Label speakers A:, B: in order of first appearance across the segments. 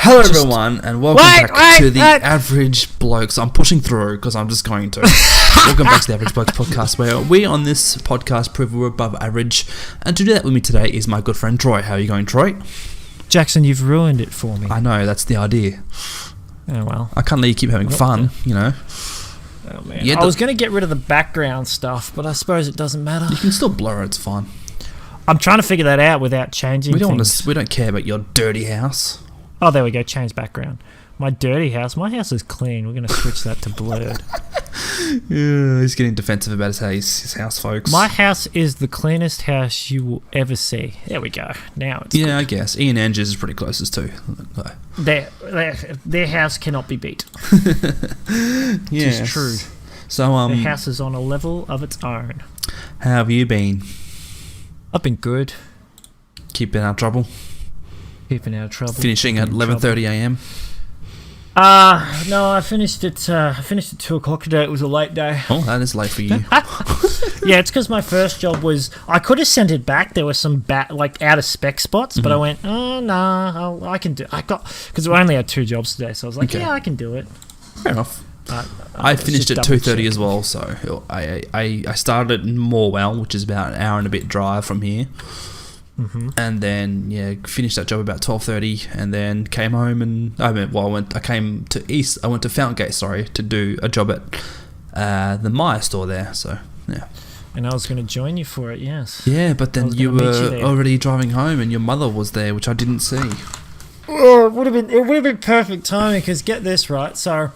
A: Hello everyone, and welcome back to the Average Blokes. I'm pushing through because I'm just going to. Welcome back to the Average Blokes podcast, where we on this podcast prove we're above average. And to do that with me today is my good friend Troy. How are you going, Troy?
B: Jackson, you've ruined it for me.
A: I know, that's the idea.
B: Oh well.
A: I can't let you keep having fun, you know.
B: Oh man. I was going to get rid of the background stuff, but I suppose it doesn't matter.
A: You can still blur it, it's fine.
B: I'm trying to figure that out without changing things.
A: We don't care about your dirty house.
B: Oh, there we go. Change background. My dirty house. My house is clean. We're going to switch that to blurred.
A: Yeah, he's getting defensive about his house, folks.
B: My house is the cleanest house you will ever see. There we go. Now it's good.
A: I guess. Ian Andrews is pretty closest too.
B: Their house cannot be beat.
A: Yes.
B: It's true.
A: So,
B: their house is on a level of its own.
A: How have you been?
B: I've been good.
A: Keeping out of trouble?
B: Keeping out of trouble.
A: Finishing at 11:30 a.m.
B: No, I finished at 2 o'clock today. It was a late day.
A: Oh, that is late for you.
B: Yeah, it's because my first job was. I could have sent it back. There were some out of spec spots, but I went, oh no, I can do. Because I only had 2 jobs today, so I was like, okay. Yeah, I can do it.
A: Fair enough. I finished at 2:30 as well, so I started at Morwell, which is about an hour and a bit drive from here. Mm-hmm. And then finished that job about 12:30, and then came home and I went to Fountain Gate, to do a job at the Myer store there. So yeah. And
B: I was going to join you for it, yes.
A: Yeah, but then you were already driving home, and your mother was there, which I didn't see.
B: Oh, it would have been perfect timing. Because get this right, so.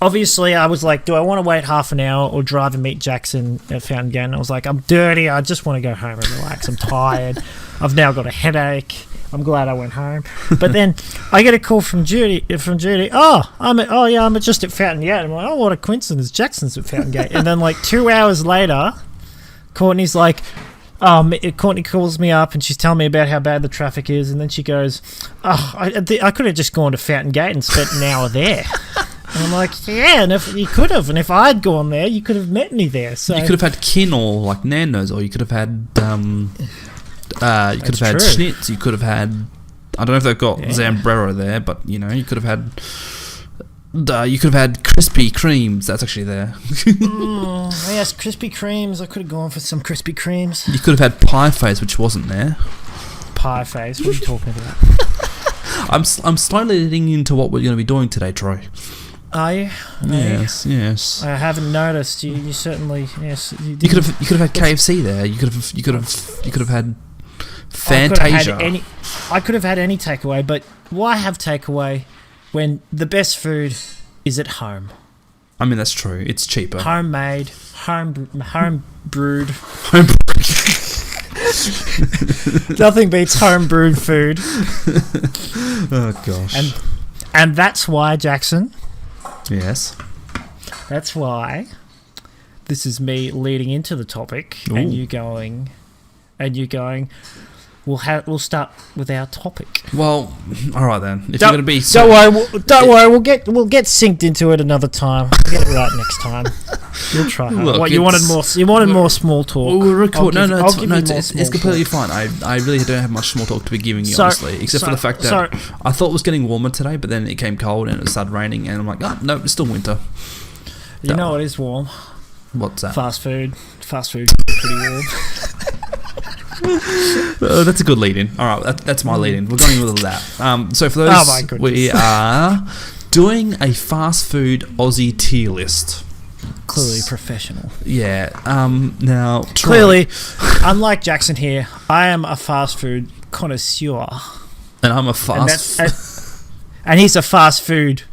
B: Obviously, I was like, do I want to wait half an hour or drive and meet Jackson at Fountain Gate? And I was like, I'm dirty. I just want to go home and relax. I'm tired. I've now got a headache. I'm glad I went home. But then I get a call from Judy. I'm just at Fountain Gate. I'm like, oh, what a coincidence. Jackson's at Fountain Gate. And then 2 hours later, Courtney's like, Courtney calls me up and she's telling me about how bad the traffic is. And then she goes, I could have just gone to Fountain Gate and spent an hour there. And I'm like, yeah, and if you could have, and if I'd gone there, you could have met me there. So
A: you could have had kin or Nando's, or you could have had Schnitz. You could have had, I don't know if they've got Zambrero there, but you could have had Krispy Kremes. That's actually there.
B: Yes, Krispy Kremes. I could have gone for some Krispy Kremes.
A: You could have had Pie Face, which wasn't there.
B: Pie Face. What are you talking about?
A: I'm slowly leading into what we're going to be doing today, Troy.
B: Are you?
A: Yes.
B: I haven't noticed. You certainly yes. You
A: could have had KFC there. You could have had Fantasia.
B: I could have had any takeaway, but why have takeaway when the best food is at home?
A: I mean, that's true. It's cheaper.
B: Homemade, home brewed. Nothing beats home brewed food.
A: Oh gosh.
B: And that's why, Jackson.
A: Yes.
B: That's why this is me leading into the topic. Ooh. and you going we'll start with our topic.
A: Well, all right then. If you're going to be
B: don't worry, we'll get synced into it another time. We'll get it right next time. You'll try.
A: Look,
B: what you wanted more small talk.
A: We'll record. It's completely fine. I really don't have much small talk to be giving you, honestly, except for the fact that I thought it was getting warmer today, but then it came cold and it started raining, and I'm like, no, it's still winter.
B: You know what is warm?
A: What's that?
B: Fast food. Fast food is pretty warm.
A: That's a good lead-in. All right, that's my lead-in. We're going with that. So for those, we are doing a fast food Aussie tier list.
B: Clearly professional.
A: Yeah. Now,
B: clearly, unlike Jackson here, I am a fast food connoisseur,
A: and I'm a
B: and he's a fast food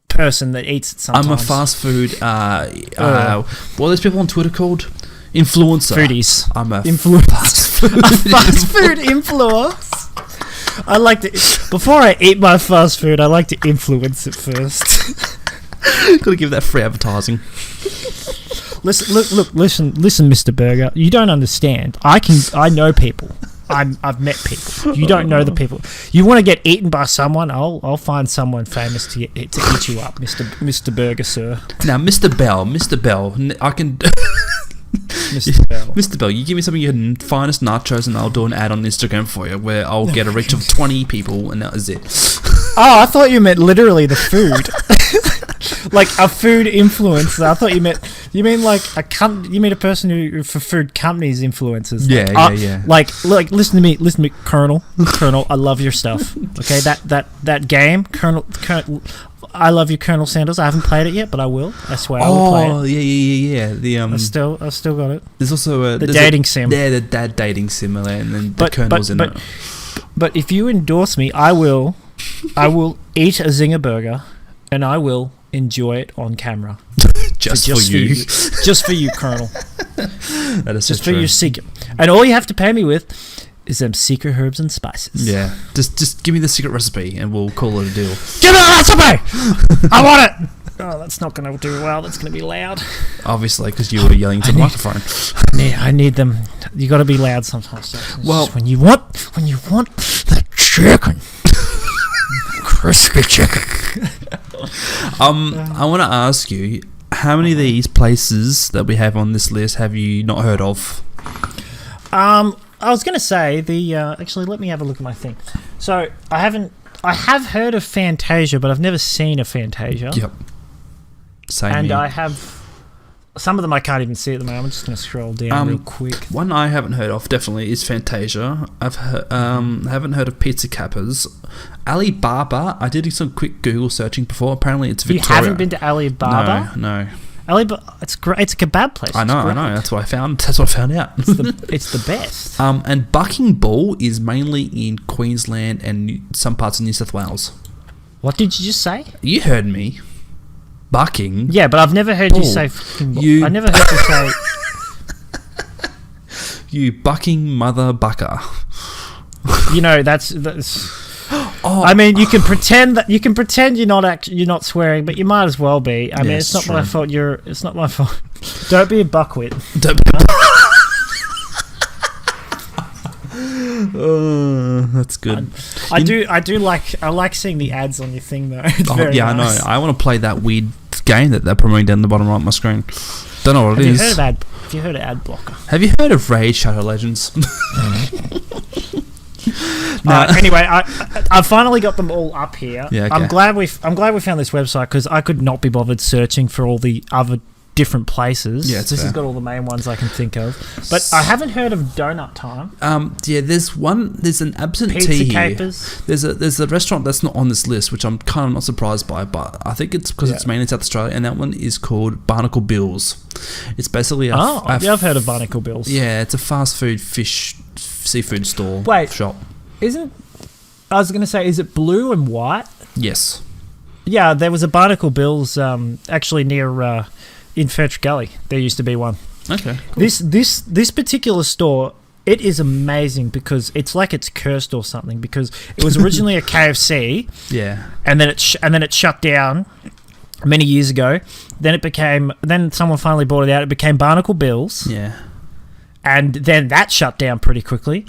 B: person that eats it sometimes.
A: I'm a fast food. What are those people on Twitter called? Influencer.
B: Foodies.
A: I'm a
B: fast food influencer. I like to, before I eat my fast food, I like to influence it first.
A: Gotta give that free advertising.
B: Listen, Mr. Burger. You don't understand. I know people. I've met people. You don't know the people. You want to get eaten by someone? I'll find someone famous to eat you up, Mr. Burger, sir.
A: Now, Mr. Bell, I can.
B: Mr. Bell.
A: Mr. Bell, you give me some of your finest nachos and I'll do an ad on Instagram for you where I'll get a reach of 20 people and that is it.
B: Oh, I thought you meant literally the food. Like a food influencer. I thought you mean like you mean a person who for food companies influencers.
A: Yeah.
B: Like listen to me, Colonel, I love your stuff. Okay, that game, Colonel, I love you, Colonel Sanders. I haven't played it yet, but I will. I swear I will play it.
A: Oh, yeah.
B: I've still got it.
A: There's also
B: the dating sim.
A: Yeah, the dad dating sim, and then the Colonel's in it.
B: But if you endorse me, I will eat a Zinger burger, and I will enjoy it on camera.
A: just for you.
B: Just for you, Colonel.
A: That is
B: just
A: so
B: for your secret. And all you have to pay me with is them secret herbs and spices.
A: Yeah. Just give me the secret recipe and we'll call it a deal.
B: Give me the recipe! I want it! Oh, that's not going to do well. That's going to be loud.
A: Obviously, because you were yelling to the microphone.
B: Yeah, I need them. You got to be loud sometimes.
A: Well,
B: when you want the chicken, crispy chicken.
A: I want to ask you, how many of these places that we have on this list have you not heard of?
B: I was going to say actually, let me have a look at my thing. So I have heard of Fantasia, but I've never seen a Fantasia.
A: Yep. Same
B: and
A: here.
B: I have some of them I can't even see at the moment. I'm just going to scroll down real quick.
A: One I haven't heard of definitely is Fantasia. Haven't heard of Pizza Kappas. Alibaba. I did some quick Google searching before. Apparently it's Victoria.
B: You haven't been to Alibaba?
A: No.
B: Alibaba. It's great. It's a kebab place.
A: I know. That's what I found out.
B: It's the best.
A: And Bucking Bull is mainly in Queensland and some parts of New South Wales.
B: What did you just say?
A: You heard me. Bucking.
B: Yeah, but I've never heard you say fucking bull. I never heard you say.
A: You bucking mother bucker.
B: You know that's. Oh, I mean, you can pretend you're not swearing, but you might as well be. I mean, it's not my fault. It's not my fault. Don't be a buckwit.
A: That's good.
B: I like seeing the ads on your thing though. It's very
A: nice.
B: I know.
A: I want to play that weird game that they're promoting down the bottom right of my screen. Don't know what it is.
B: Have you heard of ad blocker?
A: Have you heard of Raid Shadow Legends?
B: Anyway, I finally got them all up here.
A: Yeah, okay.
B: I'm glad we found this website because I could not be bothered searching for all the other different places.
A: Yeah,
B: this has got all the main ones I can think of. But I haven't heard of Donut Time.
A: There's an absentee
B: Pizza
A: here.
B: Capers.
A: There's a restaurant that's not on this list, which I'm kind of not surprised by, but I think it's because it's mainly in South Australia, and that one is called Barnacle Bill's. It's basically
B: I've heard of Barnacle Bill's.
A: Yeah, it's a fast food seafood store. Shop.
B: I was going to say, is it blue and white?
A: Yes.
B: Yeah, there was a Barnacle Bill's actually near in Fetch Gully. There used to be one.
A: Okay. Cool.
B: This particular store, it is amazing because it's like it's cursed or something because it was originally a KFC.
A: Yeah.
B: And then it shut down many years ago. Then someone finally bought it out. It became Barnacle Bill's.
A: Yeah.
B: And then that shut down pretty quickly.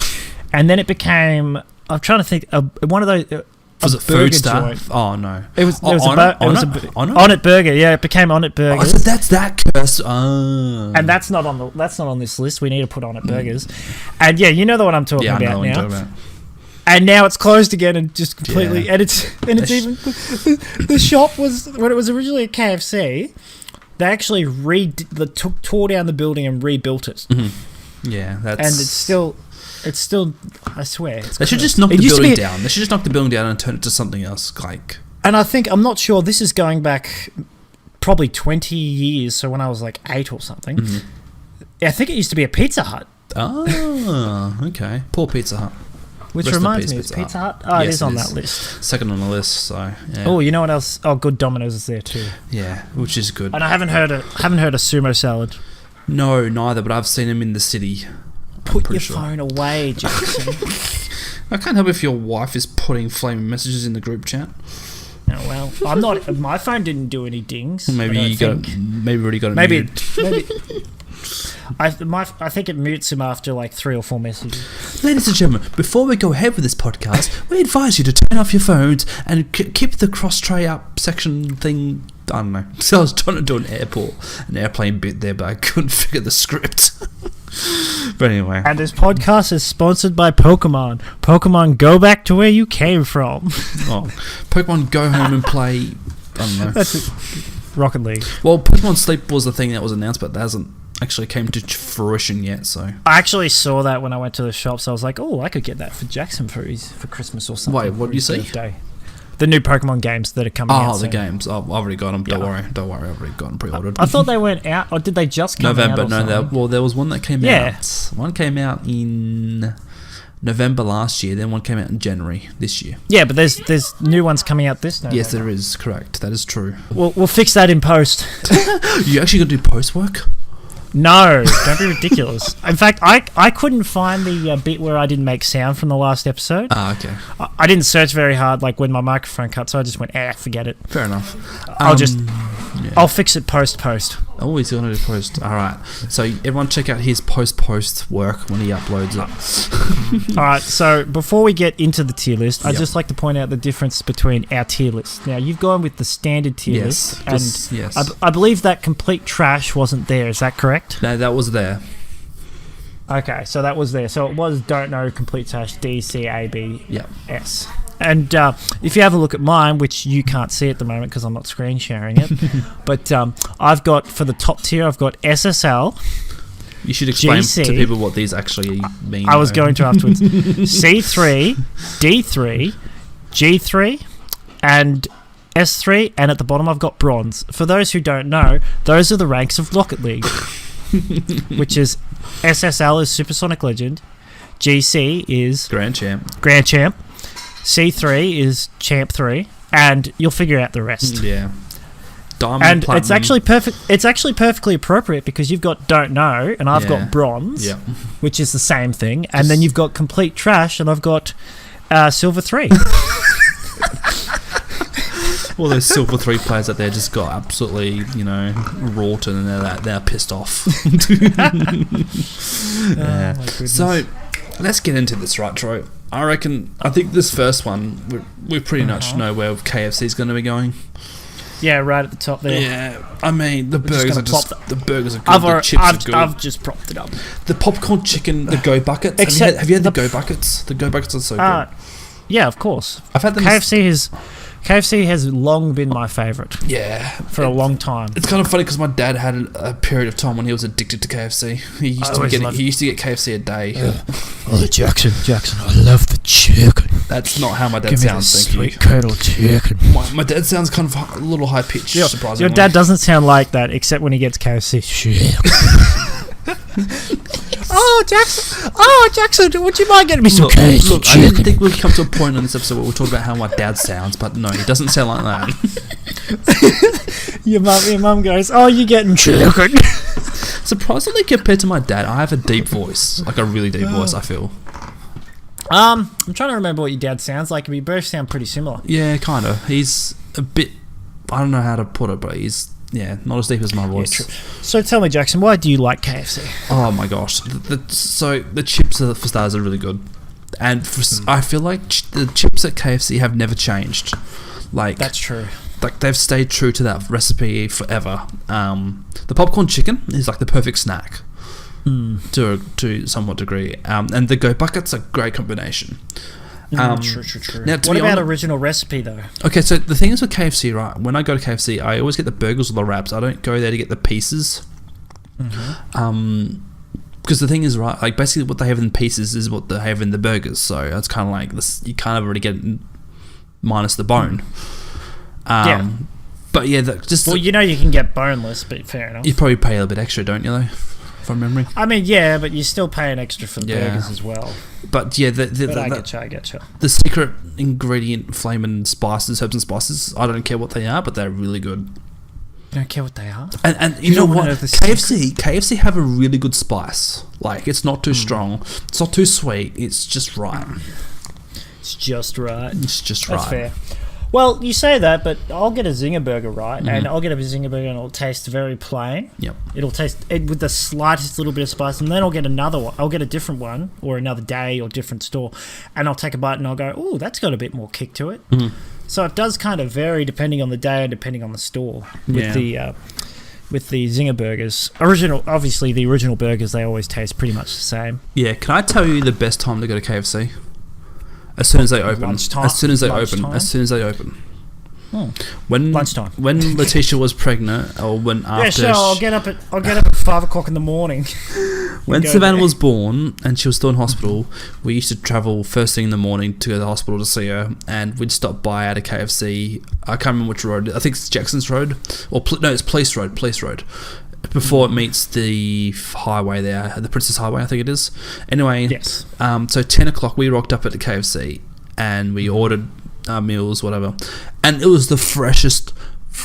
B: And then it became, I'm trying to think, one of those...
A: Was it Food Star? Oh, no.
B: It was
A: On
B: It Burger. Yeah, it became On It Burgers.
A: Oh, so that's that curse. Oh.
B: And that's not on this list. We need to put On It Burgers. And yeah, you know the one I'm talking about now. Talking about. And now it's closed again and just completely. Yeah. And it's even the shop was when it was originally a KFC. They actually tore down the building and rebuilt it.
A: Mm-hmm. Yeah, that's
B: and it's still. I swear.
A: They should just knock the building down. They should just knock the building down and turn it to something else.
B: And I'm not sure. This is going back probably 20 years. So when I was like 8 or something, I think it used to be a Pizza Hut.
A: Oh, okay. Poor Pizza Hut.
B: Which reminds me, is Pizza Hut? Oh, yes, it is on that list.
A: Second on the list. So. Yeah.
B: Oh, you know what else? Oh, good. Domino's is there too.
A: Yeah, which is good.
B: And I haven't heard of sumo salad.
A: No, neither. But I've seen them in the city.
B: Put your phone away, Jackson.
A: I can't help if your wife is putting flaming messages in the group chat.
B: Oh well, I'm not. My phone didn't do any dings.
A: Maybe you already got it.
B: Maybe. I think it mutes him after like 3 or 4 messages.
A: Ladies and gentlemen, before we go ahead with this podcast, we advise you to turn off your phones and keep the cross tray up section thing. I don't know. So I was trying to do an airplane bit there, but I couldn't figure the script. But anyway.
B: And this podcast is sponsored by Pokemon. Pokemon, go back to where you came from.
A: Pokemon, go home and play. I don't know.
B: That's it. Rocket League.
A: Well, Pokemon Sleep was the thing that was announced, but that hasn't actually came to fruition yet. So
B: I actually saw that when I went to the shop, so I was like, "Oh, I could get that for Jackson for Christmas or something."
A: Wait, what did you say?
B: Birthday. The new Pokemon games that are coming out.
A: Oh, the games. I've already got them. Don't worry. I've already got them pre-ordered.
B: I thought they went out, or did they just come
A: November?
B: out?
A: No, there was one that came out. One came out in November last year. Then one came out in January this year.
B: Yeah, but there's new ones coming out this November.
A: Yes, there is. Correct. That is true.
B: We'll fix that in post.
A: You actually got to do post work?
B: No, don't be ridiculous. In fact, I couldn't find the bit where I didn't make sound from the last episode.
A: Ah, okay.
B: I didn't search very hard, like when my microphone cut, so I just went, forget it.
A: Fair enough.
B: I'll fix it post.
A: Oh, he's going to do post. All right. So everyone check out his post work when he uploads it.
B: All right. So before we get into the tier list, I'd just like to point out the difference between our tier lists. Now, you've gone with the standard tier list, and I believe that complete trash wasn't there. Is that correct?
A: No, that was there.
B: Okay, so that was there. So it was don't know, complete trash, D, C, A, B, S. And if you have a look at mine, which you can't see at the moment because I'm not screen sharing it, but I've got, for the top tier, I've got SSL.
A: You should explain
B: GC,
A: to people what these actually mean.
B: I was going to afterwards. C3, D3, G3, and S3, and at the bottom I've got bronze. For those who don't know, those are the ranks of Rocket League, which is SSL is Supersonic Legend, GC is
A: Grand Champ,
B: C3 is Champ 3, and you'll figure out the rest.
A: Yeah. Diamond,
B: and
A: platinum.
B: it's actually perfect. It's actually perfectly appropriate because you've got don't know, and I've got bronze, which is the same thing, and then you've got complete trash, and I've got silver 3. Well,
A: those silver 3 players out there just got absolutely, wrought, and they're pissed off.
B: Oh, my goodness.
A: So let's get into this, right, Troy? I think this first one we pretty much know where KFC is going to be going.
B: Yeah, right at the top there.
A: Yeah, I mean the burgers are good.
B: I've
A: Chips are good.
B: I've just propped it up.
A: The popcorn chicken, the Go Buckets. Have you had the Go Buckets? The Go Buckets are so good.
B: Yeah, of course.
A: I've had them.
B: KFC has long been my favourite.
A: Yeah,
B: for a long time.
A: It's kind of funny because my dad had a period of time when he was addicted to KFC. He used to get KFC a day.
B: Oh, Jackson, I love the chicken.
A: That's not how my dad sounds.
B: Sweet curdle chicken.
A: My dad sounds kind of a little high pitched. Surprisingly,
B: your dad doesn't sound like that except when he gets KFC. Oh, Jackson, would you mind getting me some KFC
A: Look,
B: chicken?
A: I didn't think we'd come to a point on this episode where we'll talk about how my dad sounds, but no, he doesn't sound like that.
B: Your mum goes, oh, you're getting chicken.
A: Surprisingly, compared to my dad, I have a deep voice, like a really deep voice, I feel.
B: I'm trying to remember what your dad sounds like. We both sound pretty similar.
A: Yeah, kind of. He's a bit, I don't know how to put it, but he's, not as deep as my voice.
B: Yeah, so tell me, Jackson, why do you like KFC?
A: Oh my gosh. So the chips for starters are really good. And I feel like the chips at KFC have never changed. Like, that's true. Like, they've stayed true to that recipe forever. The popcorn chicken is like the perfect snack to somewhat degree. And the Go Buckets are a great combination.
B: True. Now, what about original recipe, though?
A: Okay, so the thing is with KFC, right? When I go to KFC, I always get the burgers or the wraps. I don't go there to get the pieces. Because the thing is, right, like basically what they have in pieces is what they have in the burgers. So it's kind of like this. You kind of already get it minus the bone. But yeah,
B: you can get boneless, but fair enough.
A: You probably pay a little bit extra, don't you, though? From memory.
B: I mean, yeah, but you're still paying extra for the burgers as well.
A: But yeah, I get you. The secret ingredient, flaming spices, herbs and spices, I don't care what they are, but they're really good.
B: You don't care what they are?
A: And you know what? KFC have a really good spice. Like, it's not too strong. It's not too sweet. It's just right.
B: It's just right.
A: That's
B: fair. Well, you say that, but I'll get a Zinger burger, right? And I'll get a Zinger burger and it'll taste very plain.
A: Yep.
B: It'll taste with the slightest little bit of spice, and then I'll get another one. I'll get a different one, or another day, or different store, and I'll take a bite and I'll go, "Ooh, that's got a bit more kick to it." So it does kind of vary depending on the day and depending on the store with the Zinger burgers. Obviously, the original burgers, they always taste pretty much the same.
A: Yeah, can I tell you the best time to go to KFC? As soon as they open.
B: Lunchtime.
A: As soon as they open.
B: Oh.
A: Lunchtime. When Letitia was pregnant, or when after...
B: Yeah, sure, I'll get up at 5 o'clock in the morning.
A: When Savannah was born and she was still in hospital, we used to travel first thing in the morning to go to the hospital to see her, and we'd stop by at a KFC. I can't remember which road. I think it's Jackson's Road. It's Police Road. Before it meets the highway there, the Princess Highway, I think it is. Anyway,
B: yes.
A: So 10 o'clock, we rocked up at the KFC, and we ordered our meals, whatever. And it was the freshest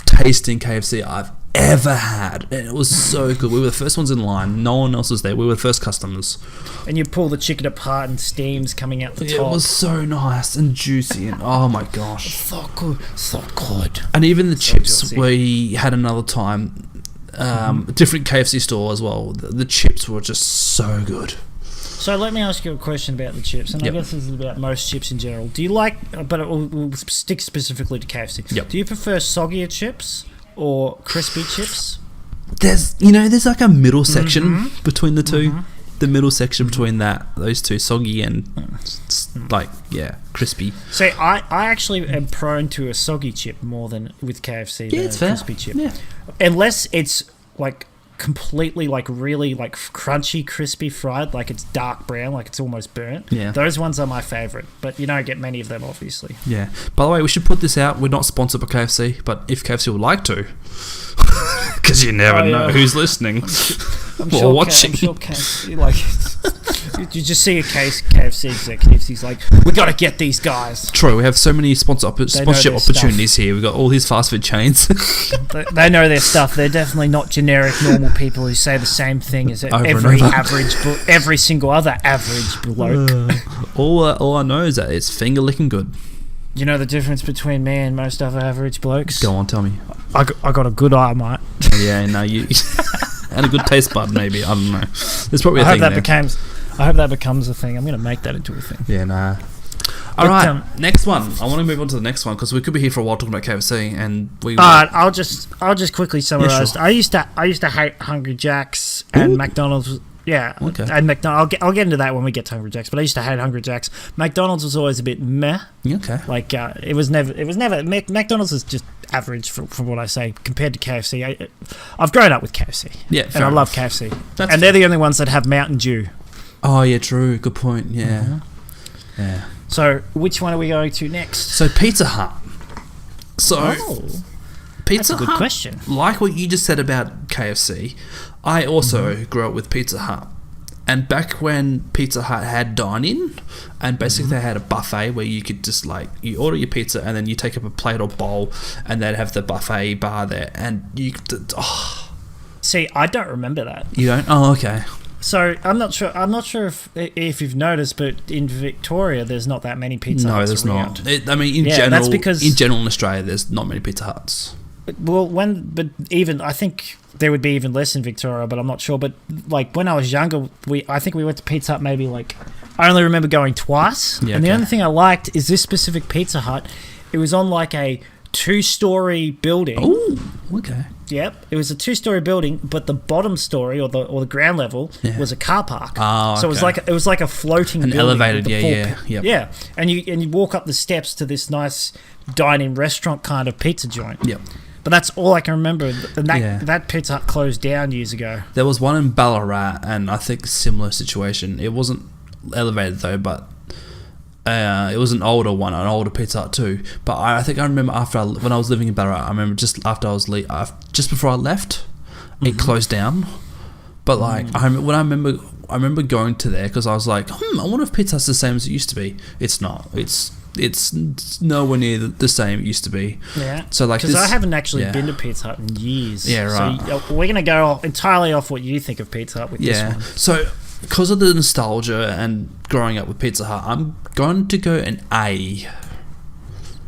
A: tasting KFC I've ever had. And it was so good. We were the first ones in line. No one else was there. We were the first customers.
B: And you pull the chicken apart and steam's coming out the top.
A: It was so nice and juicy, and oh my gosh.
B: So good.
A: And even the chips, we had another time, different KFC store as well. The chips were just so good.
B: So let me ask you a question about the chips, and I guess this is about most chips in general. Do you like, but we'll stick specifically to KFC.
A: Yep.
B: Do you prefer soggier chips or crispy chips?
A: There's like a middle section between the two. The middle section between those two, soggy and crispy.
B: See, I actually am prone to a soggy chip more than with KFC.
A: Yeah, it's fair.
B: Crispy chip.
A: Yeah.
B: Unless it's like completely like really like crunchy, crispy fried, like it's dark brown, like it's almost burnt.
A: Yeah.
B: Those ones are my favourite, but you don't get many of them, obviously.
A: Yeah. By the way, we should put this out. We're not sponsored by KFC, but if KFC would like to, because you never know who's listening or watching.
B: I'm sure KFC, like, you just see a KFC executive, he's like, we got to get these guys.
A: True, we have so many sponsorship opportunities here. We've got all these fast food chains.
B: They know their stuff. They're definitely not generic normal people who say the same thing as every single other average bloke.
A: All I know is that it's finger licking good.
B: You know the difference between me and most other average blokes?
A: Go on, tell me.
B: I got a good eye, mate.
A: Yeah, no, you... and a good taste bud, maybe. I don't know. There's probably a thing there.
B: I hope that becomes a thing. I'm going to make that into a thing.
A: Yeah, nah. All right, next one. I want to move on to the next one because we could be here for a while talking about KFC, and we.
B: All right, I'll just quickly summarize.
A: Yeah, sure.
B: I used to hate Hungry Jack's and McDonald's. Yeah, okay. And McDonald's. I'll get into that when we get to Hungry Jack's. But I used to hate Hungry Jack's. McDonald's was always a bit meh.
A: Okay.
B: Like it was never. McDonald's is just average from what I say compared to KFC. I've grown up with KFC.
A: Yeah,
B: and I love KFC.
A: That's
B: and they're the only ones that have Mountain Dew.
A: Oh yeah, true. Good point. Yeah. Yeah.
B: So which one are we going to next?
A: So Pizza Hut. Pizza
B: Hut. That's a good question.
A: Like what you just said about KFC, I also grew up with Pizza Hut. And back when Pizza Hut had dine-in, and basically they had a buffet where you could just you order your pizza and then you take up a plate or bowl, and they'd have the buffet bar there, and you.
B: See, I don't remember that.
A: You don't? Oh, okay.
B: So I'm not sure if you've noticed, but in Victoria there's not that many Pizza Huts.
A: No, there's
B: around.
A: not. In general, that's because in general in Australia there's not many Pizza Huts.
B: Well, I think there would be even less in Victoria, but I'm not sure. But like when I was younger, I think we went to Pizza Hut maybe I only remember going twice. Yeah, and the only thing I liked is this specific Pizza Hut. It was on like a 2-story building.
A: Oh, okay.
B: Yep, it was a 2-story building, but the bottom story or the ground level was a car park.
A: Oh, okay.
B: So it was like a floating building,
A: elevated,
B: yeah. And you walk up the steps to this nice dining restaurant kind of pizza joint.
A: Yep.
B: But that's all I can remember. And that Pizza Hut closed down years ago.
A: There was one in Ballarat, and I think a similar situation. It wasn't elevated though, but it was an older Pizza Hut too. But I think I remember when I was living in Ballarat, I remember just before I left, it closed down. But I remember going to there because I was like, I wonder if Pizza Hut's the same as it used to be. It's not. It's nowhere near the same it used to be.
B: Yeah.
A: So
B: because I haven't actually been to Pizza Hut in years.
A: Yeah, right.
B: So we're gonna go entirely off what you think of Pizza Hut with this one.
A: So because of the nostalgia and growing up with Pizza Hut, I'm going to go an A.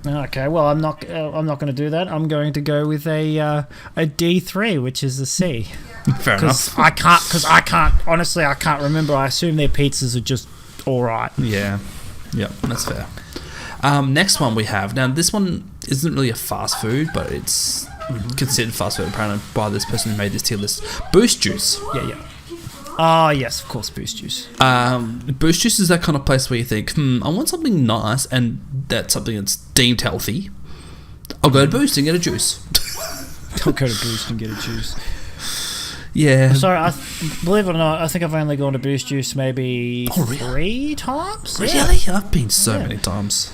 B: Okay, well I'm not going to do that. I'm going to go with a D3, which is a C.
A: Fair enough.
B: I can't honestly. I can't remember. I assume their pizzas are just all right.
A: Yeah. Yep, that's fair. Next one we have. Now, this one isn't really a fast food, but it's considered fast food apparently by this person who made this tier list. Boost juice.
B: Yeah. Oh, yes, of course, Boost juice.
A: Boost juice is that kind of place where you think, I want something nice and that's something that's deemed healthy. I'll go to Boost and get a juice.
B: I'll go to Boost and get a juice.
A: Yeah.
B: Sorry, believe it or not, I think I've only gone to Boost juice maybe 3 times.
A: Really?
B: Yeah.
A: I've been so many times.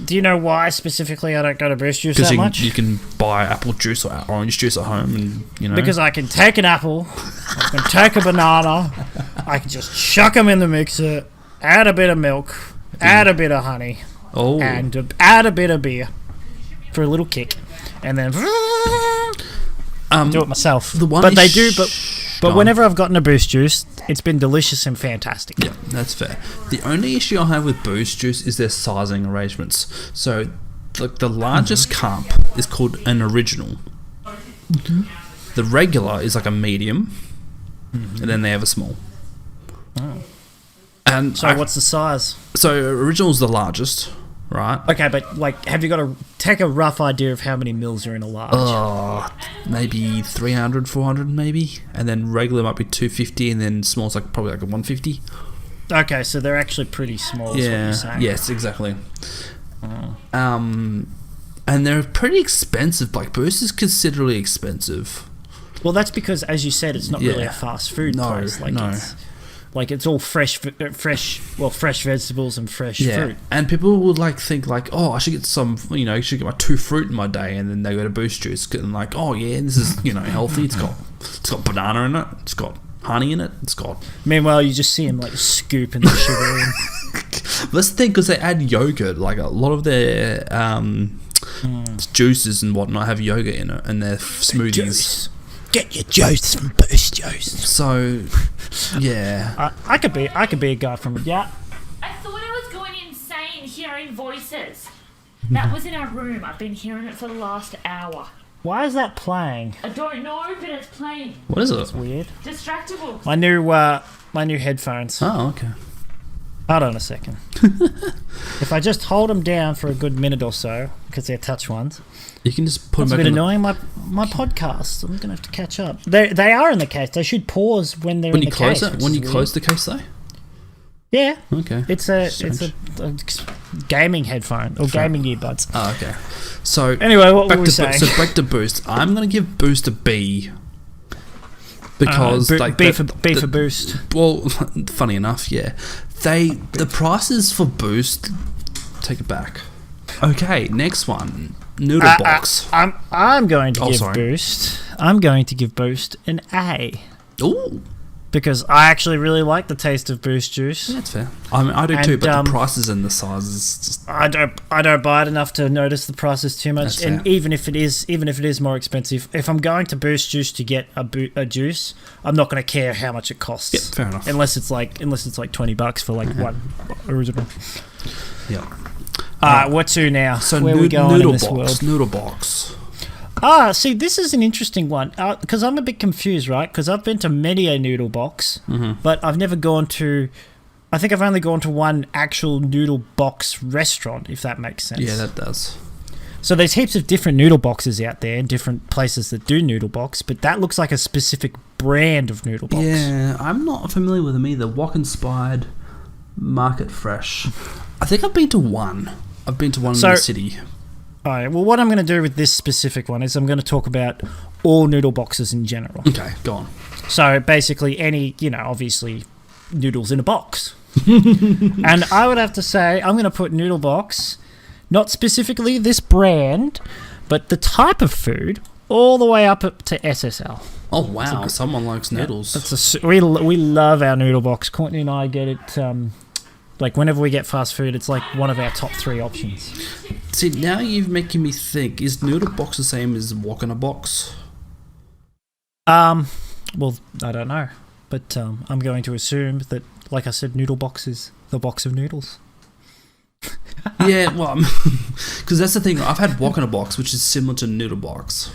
B: Do you know why specifically I don't go to Boost juice that much?
A: Because you can buy apple juice or orange juice at home, and
B: Because I can take an apple, I can take a banana, I can just chuck them in the mixer, add a bit of milk, add a bit of honey, and add a bit of beer for a little kick, and then do it myself. But whenever I've gotten a Boost juice, it's been delicious and fantastic.
A: Yeah, that's fair. The only issue I have with Boost juice is their sizing arrangements. So, like the largest cup is called an original. The regular is like a medium, and then they have a small. And
B: so what's the size?
A: So original is the largest, right?
B: Okay, but like, have you got to take a rough idea of how many mils are in a large?
A: Maybe 300, 400 maybe, and then regular might be 250, and then small's like probably like a 150.
B: Okay, so they're actually pretty small. Is what you're saying.
A: Yes, exactly. And they're pretty expensive. Like Boost is considerably expensive.
B: Well, that's because, as you said, it's not really a fast food place. It's all fresh vegetables and fresh fruit.
A: And people would think I should get some, I should get my 2 fruit in my day, and then they go to Boost juice and like, this is healthy. It's got banana in it. It's got honey in it. It's got.
B: Meanwhile, you just see them scooping the sugar in.
A: That's the thing, because they add yogurt. Like a lot of their juices and whatnot have yogurt in it, and their smoothies.
B: Get your juice from Boost juice.
A: So, yeah.
B: I could be a guy from yeah.
C: I thought I was going insane hearing voices. That was in our room. I've been hearing it for the last hour.
B: Why is that playing?
C: I don't know, but it's playing.
A: What is it?
B: It's weird.
C: Distractible.
B: My new headphones.
A: Oh, okay.
B: Hold on a second. If I just hold them down for a good minute or so, because they're touch ones.
A: You can just put them back.
B: It's a bit annoying. My podcast. I'm gonna have to catch up. They are in the case. They should pause when they're in the case.
A: When you close the case, though.
B: Yeah.
A: Okay.
B: It's a gaming headphone or gaming earbuds.
A: Oh, okay. So
B: anyway, what were we saying?
A: So back to Boost. I'm gonna give Boost a B. Because
B: B for Boost.
A: Well, funny enough, yeah. The prices for Boost take it back. Okay, next one. Noodle box.
B: I'm going to give Boost. I'm going to give Boost an A.
A: Ooh.
B: Because I actually really like the taste of Boost juice.
A: Yeah, that's fair. I mean, I do too, but the prices and the sizes just.
B: I don't buy it enough to notice the prices too much.
A: That's
B: and
A: fair.
B: even if it is more expensive, if I'm going to Boost juice to get a juice, I'm not going to care how much it costs.
A: Yeah, fair enough.
B: Unless it's like $20 for one original.
A: Yeah.
B: What to now?
A: So
B: where are we going in this world?
A: Noodle box.
B: See, this is an interesting one because I'm a bit confused, right? Because I've been to many a noodle box, but I've never gone to. I think I've only gone to one actual noodle box restaurant, if that makes sense.
A: Yeah, that does.
B: So there's heaps of different noodle boxes out there and different places that do noodle box, but that looks like a specific brand of noodle box.
A: Yeah, I'm not familiar with them either. Wok Inspired, Market Fresh. I think I've been to one. I've been to one in the city.
B: All right, well, what I'm going to do with this specific one is I'm going to talk about all noodle boxes in general.
A: Okay, go on.
B: So basically any, obviously noodles in a box. And I would have to say I'm going to put noodle box, not specifically this brand, but the type of food, all the way up to SSL.
A: Oh, wow. Someone likes noodles.
B: Yeah, we love our noodle box. Courtney and I get it... whenever we get fast food, it's like one of our top 3 options.
A: See, now you're making me think, is noodle box the same as wok in a box?
B: Well, I don't know. But I'm going to assume that, like I said, noodle box is the box of noodles.
A: Yeah, well, because that's the thing. I've had wok in a box, which is similar to noodle box.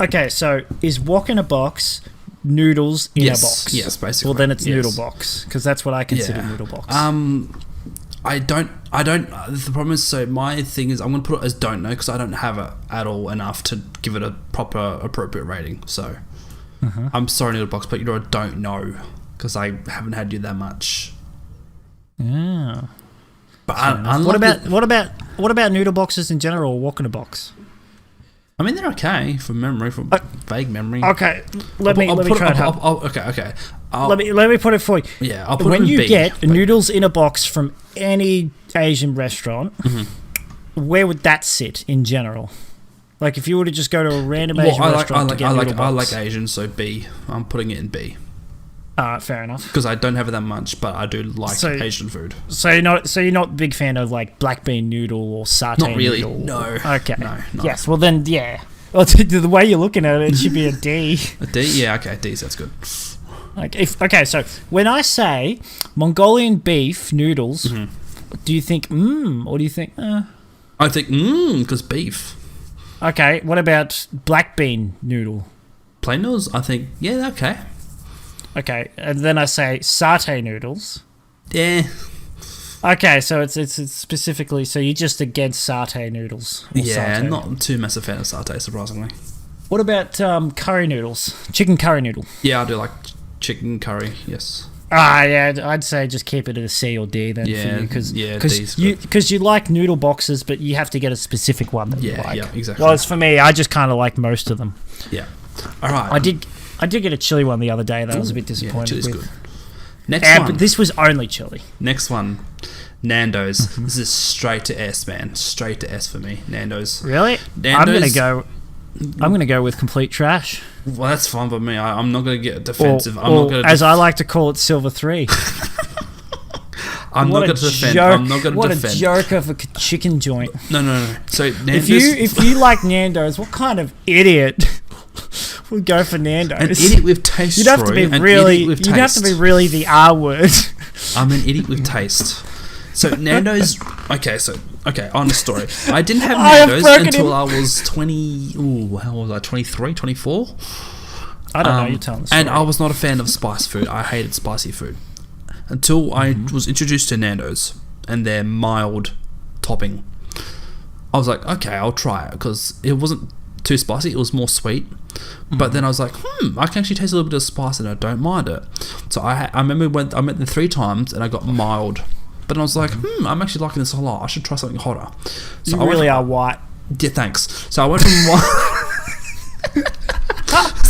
B: Okay, so is wok in a box noodles in a box?
A: Yes, basically.
B: Well, then it's noodle box, because that's what I consider noodle box.
A: I don't. The problem is, so my thing is, I'm gonna put it as don't know because I don't have it at all enough to give it a proper appropriate rating. So I'm sorry, Noodle Box, but you're a don't know because I haven't had you that much.
B: Yeah.
A: But
B: what about noodle boxes in general? Or walk in a box.
A: I mean, they're okay from memory, from vague memory.
B: Okay, let me try it out.
A: Okay.
B: Let me put it for you.
A: Yeah, I'll put
B: when
A: it in
B: you
A: B,
B: get noodles in a box from any Asian restaurant, where would that sit in general? Like if you were to just go to a random Asian restaurant to get noodle box.
A: I like Asian, so B. I'm putting it in B.
B: Fair enough.
A: Because I don't have it that much, but I do like Asian food.
B: So you're not a big fan of like black bean noodle or satay
A: Not really.
B: noodle?
A: No.
B: Okay.
A: No.
B: Yes. Well then, yeah. Well, the way you're looking at it, it should be a D.
A: A D? Yeah. Okay. D sounds good.
B: So when I say Mongolian beef noodles, do you think or do you think?
A: I think because beef.
B: Okay. What about black bean noodle?
A: Plain noodles? I think okay.
B: Okay, and then I say satay noodles.
A: Yeah.
B: Okay, so it's specifically, so you're just against satay noodles.
A: Yeah,
B: satay.
A: not too massive fan of satay, surprisingly.
B: What about curry noodles? Chicken curry noodle.
A: Yeah, I do like chicken curry. Yes.
B: Yeah, I'd say just keep it at a C or D then for you, because you like noodle boxes, but you have to get a specific one that you like.
A: Yeah, exactly.
B: Well, as for me, I just kind of like most of them.
A: Yeah. All right.
B: I did get a chili one the other day that I was a bit disappointed with.
A: Good. Next one.
B: But this was only chili.
A: Next one. Nando's. This is straight to S, man. Straight to S for me. Nando's.
B: Really?
A: Nando's.
B: I'm gonna go with complete trash.
A: Well, that's fine for me. I'm not gonna get defensive.
B: As I like to call it, Silver 3.
A: I'm not going to defend.
B: What a joke of a chicken joint.
A: No. So Nando's,
B: if you like Nando's, what kind of idiot would go for Nando's?
A: An idiot with taste.
B: You'd have to be really the R word. I'm
A: an idiot with taste. So Nando's. Okay. Honest story. I didn't have Nando's until I was 20. Ooh, how was I? 23, 24.
B: I don't know. You're telling the story.
A: And I was not a fan of spice food. I hated spicy food until I was introduced to Nando's and their mild topping. I was like, okay, I'll try it because it wasn't too spicy. It was more sweet. But then I was like, I can actually taste a little bit of spice and I don't mind it. So I remember when I met them 3 times and I got mild. But I was like, I'm actually liking this a lot. I should try something hotter. So
B: you really are white.
A: Yeah, thanks. So I went from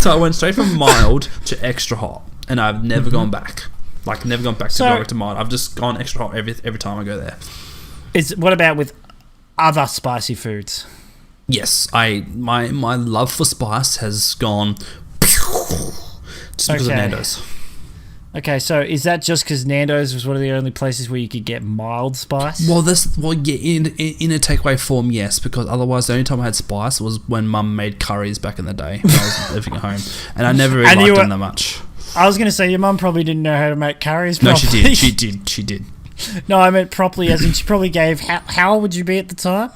A: So I went straight from mild to extra hot, and I've never gone back. Like, never gone back to direct to mild. I've just gone extra hot every time I go there.
B: What about with other spicy foods?
A: Yes, my love for spice has gone just because of Nando's.
B: Okay, so is that just because Nando's was one of the only places where you could get mild spice?
A: Well, in a takeaway form, yes, because otherwise the only time I had spice was when Mum made curries back in the day when I was living at home, and I never really liked them that much.
B: I was going to say your mum probably didn't know how to make curries
A: properly.
B: No,
A: she did.
B: No, I meant properly, as in she probably gave... How old would you be at the time?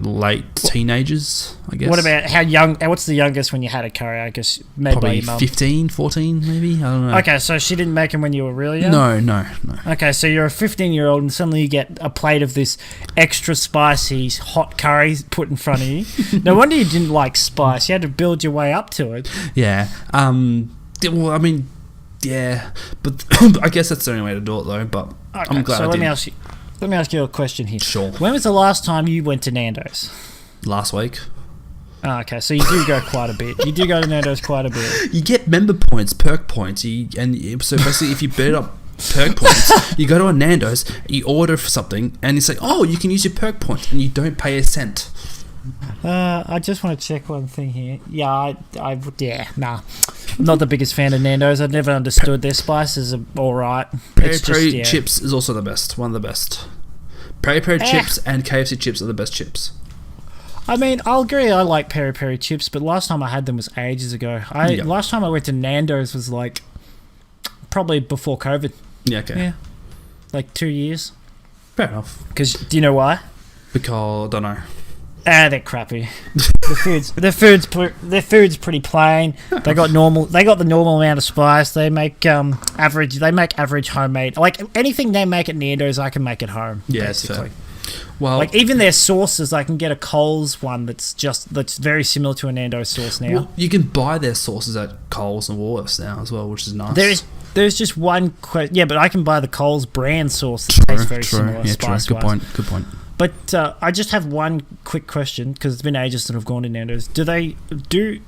A: Late teenagers, I guess.
B: What about how young... What's the youngest when you had a curry, I guess, made
A: probably
B: by your mum?
A: 15, 14, maybe? I don't know.
B: Okay, so she didn't make them when you were really young?
A: No.
B: Okay, so you're a 15-year-old and suddenly you get a plate of this extra spicy hot curry put in front of you. No wonder you didn't like spice. You had to build your way up to it.
A: Yeah. Well, I mean... Yeah, but I guess that's the only way to do it, though. But okay, I'm glad. So
B: let me ask you a question here.
A: Sure.
B: When was the last time you went to Nando's?
A: Last week.
B: Oh, okay, so you do go quite a bit. You do go to Nando's quite a bit.
A: You get member points, perk points, so basically, if you build up perk points, you go to a Nando's, you order for something, and it's like, oh, you can use your perk points, and you don't pay a cent.
B: I just want to check one thing here. Yeah, nah. I'm not the biggest fan of Nando's. I've never understood their spices are alright.
A: Peri chips is also the best. One of the best. Peri chips and KFC chips are the best chips.
B: I mean, I'll agree I like peri chips, but last time I had them was ages ago. Last time I went to Nando's was like probably before COVID.
A: Yeah, okay.
B: Yeah. Like 2 years.
A: Fair enough.
B: Because, do you know why?
A: Because, I don't know.
B: They're crappy. Their food's pretty plain. They got the normal amount of spice. They make average homemade. Like anything they make at Nando's, I can make at home.
A: Yeah,
B: basically.
A: Well,
B: like even their sauces, I can get a Coles one that's very similar to a Nando's sauce now.
A: Well, you can buy their sauces at Coles and Woolworths now as well, which is nice.
B: There's just one but I can buy the Coles brand sauce that tastes very similar spice-wise.
A: Good point.
B: But I just have one quick question because it's been ages since I've gone to Nando's. Do they do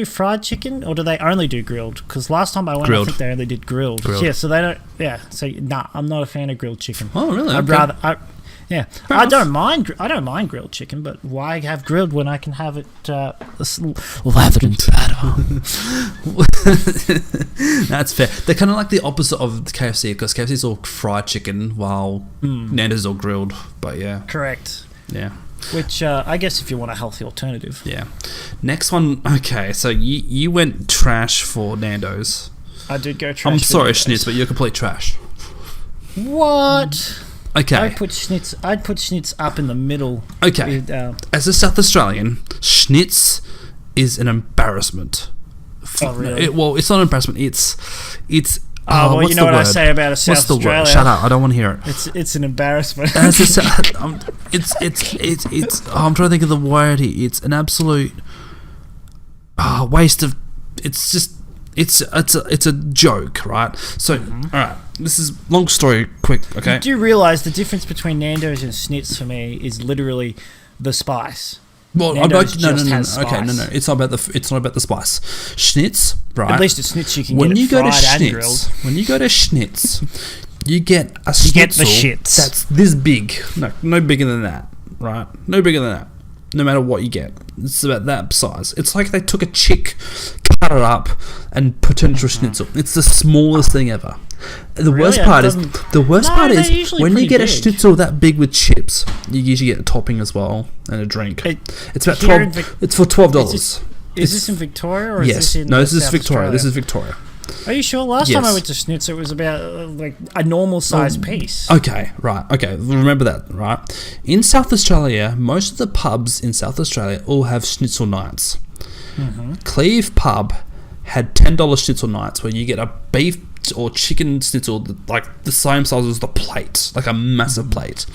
B: fried chicken or do they only do grilled? Because last time I went, I think they only did grilled. Yeah, so they don't. Yeah, so I'm not a fan of grilled chicken.
A: Oh, really?
B: I'd rather. Yeah, I don't mind grilled chicken, but why have grilled when I can have it lathered in batter?
A: That's fair. They're kind of like the opposite of KFC because KFC is all fried chicken while Nando's is all grilled. But yeah,
B: correct.
A: Yeah,
B: which I guess if you want a healthy alternative.
A: Yeah. Next one. Okay, so you went trash for Nando's.
B: I did go trash.
A: I'm sorry, Schnitz, but you're complete trash.
B: What?
A: Okay.
B: I'd put Schnitz up in the middle.
A: Okay. As a South Australian, Schnitz is an embarrassment.
B: Oh, really?
A: It's not an embarrassment. It's.
B: Well, you know what I say about a South Australia.
A: Shut up! I don't want to hear it.
B: It's an embarrassment.
A: I'm trying to think of the word here. It's an absolute waste of. It's just. It's a joke, right? So, all right, this is long story, quick, okay?
B: You do realise the difference between Nando's and Schnitz for me is literally the spice.
A: Well, no.
B: Okay,
A: It's not about the spice. Schnitz, right?
B: At least at Schnitz you can get it fried and grilled.
A: When you go to Schnitz, you get a schnitzel.
B: You get the shits.
A: That's this big. No bigger than that, right? No bigger than that. No matter what you get, it's about that size. It's like they took a chick, cut it up, and put it into a schnitzel. It's the smallest thing ever. The worst part is when you get a schnitzel that big with chips, you usually get a topping as well and a drink. It's about it's for $12.
B: Is this in Victoria or is this in
A: this is Victoria.
B: Australia?
A: This is Victoria.
B: Are you sure? Last time I went to Schnitz, it was about like a normal size piece.
A: Okay, right. Okay, remember that, right? In South Australia, most of the pubs in South Australia all have schnitzel nights. Cleve Pub had $10 schnitzel nights where you get a beef or chicken schnitzel like the same size as the plate, like a massive plate.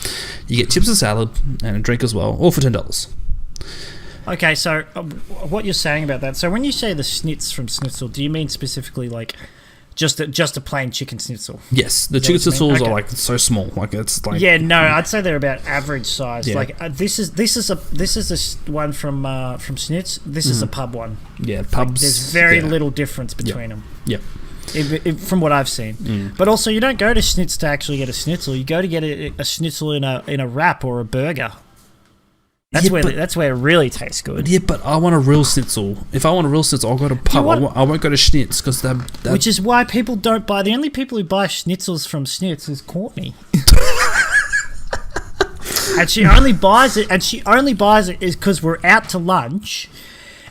A: You get chips and salad and a drink as well, all for $10.
B: Okay, so what you're saying about that? So when you say the schnitz from Schnitzel, do you mean specifically like just a plain chicken schnitzel?
A: Yes, the chicken schnitzels are like so small, like it's like
B: I'd say they're about average size.
A: Yeah.
B: Like this is a one from Schnitz. This is a pub one.
A: Yeah, pubs.
B: Like, there's very little difference between them.
A: Yeah.
B: From what I've seen, but also you don't go to Schnitz to actually get a schnitzel. You go to get a schnitzel in a wrap or a burger. That's where it really tastes good.
A: Yeah, but I want a real schnitzel. If I want a real schnitzel, I'll go to pub. I won't go to Schnitz because
B: which is why people don't buy. The only people who buy schnitzels from Schnitz is Courtney. And she only buys it is because we're out to lunch.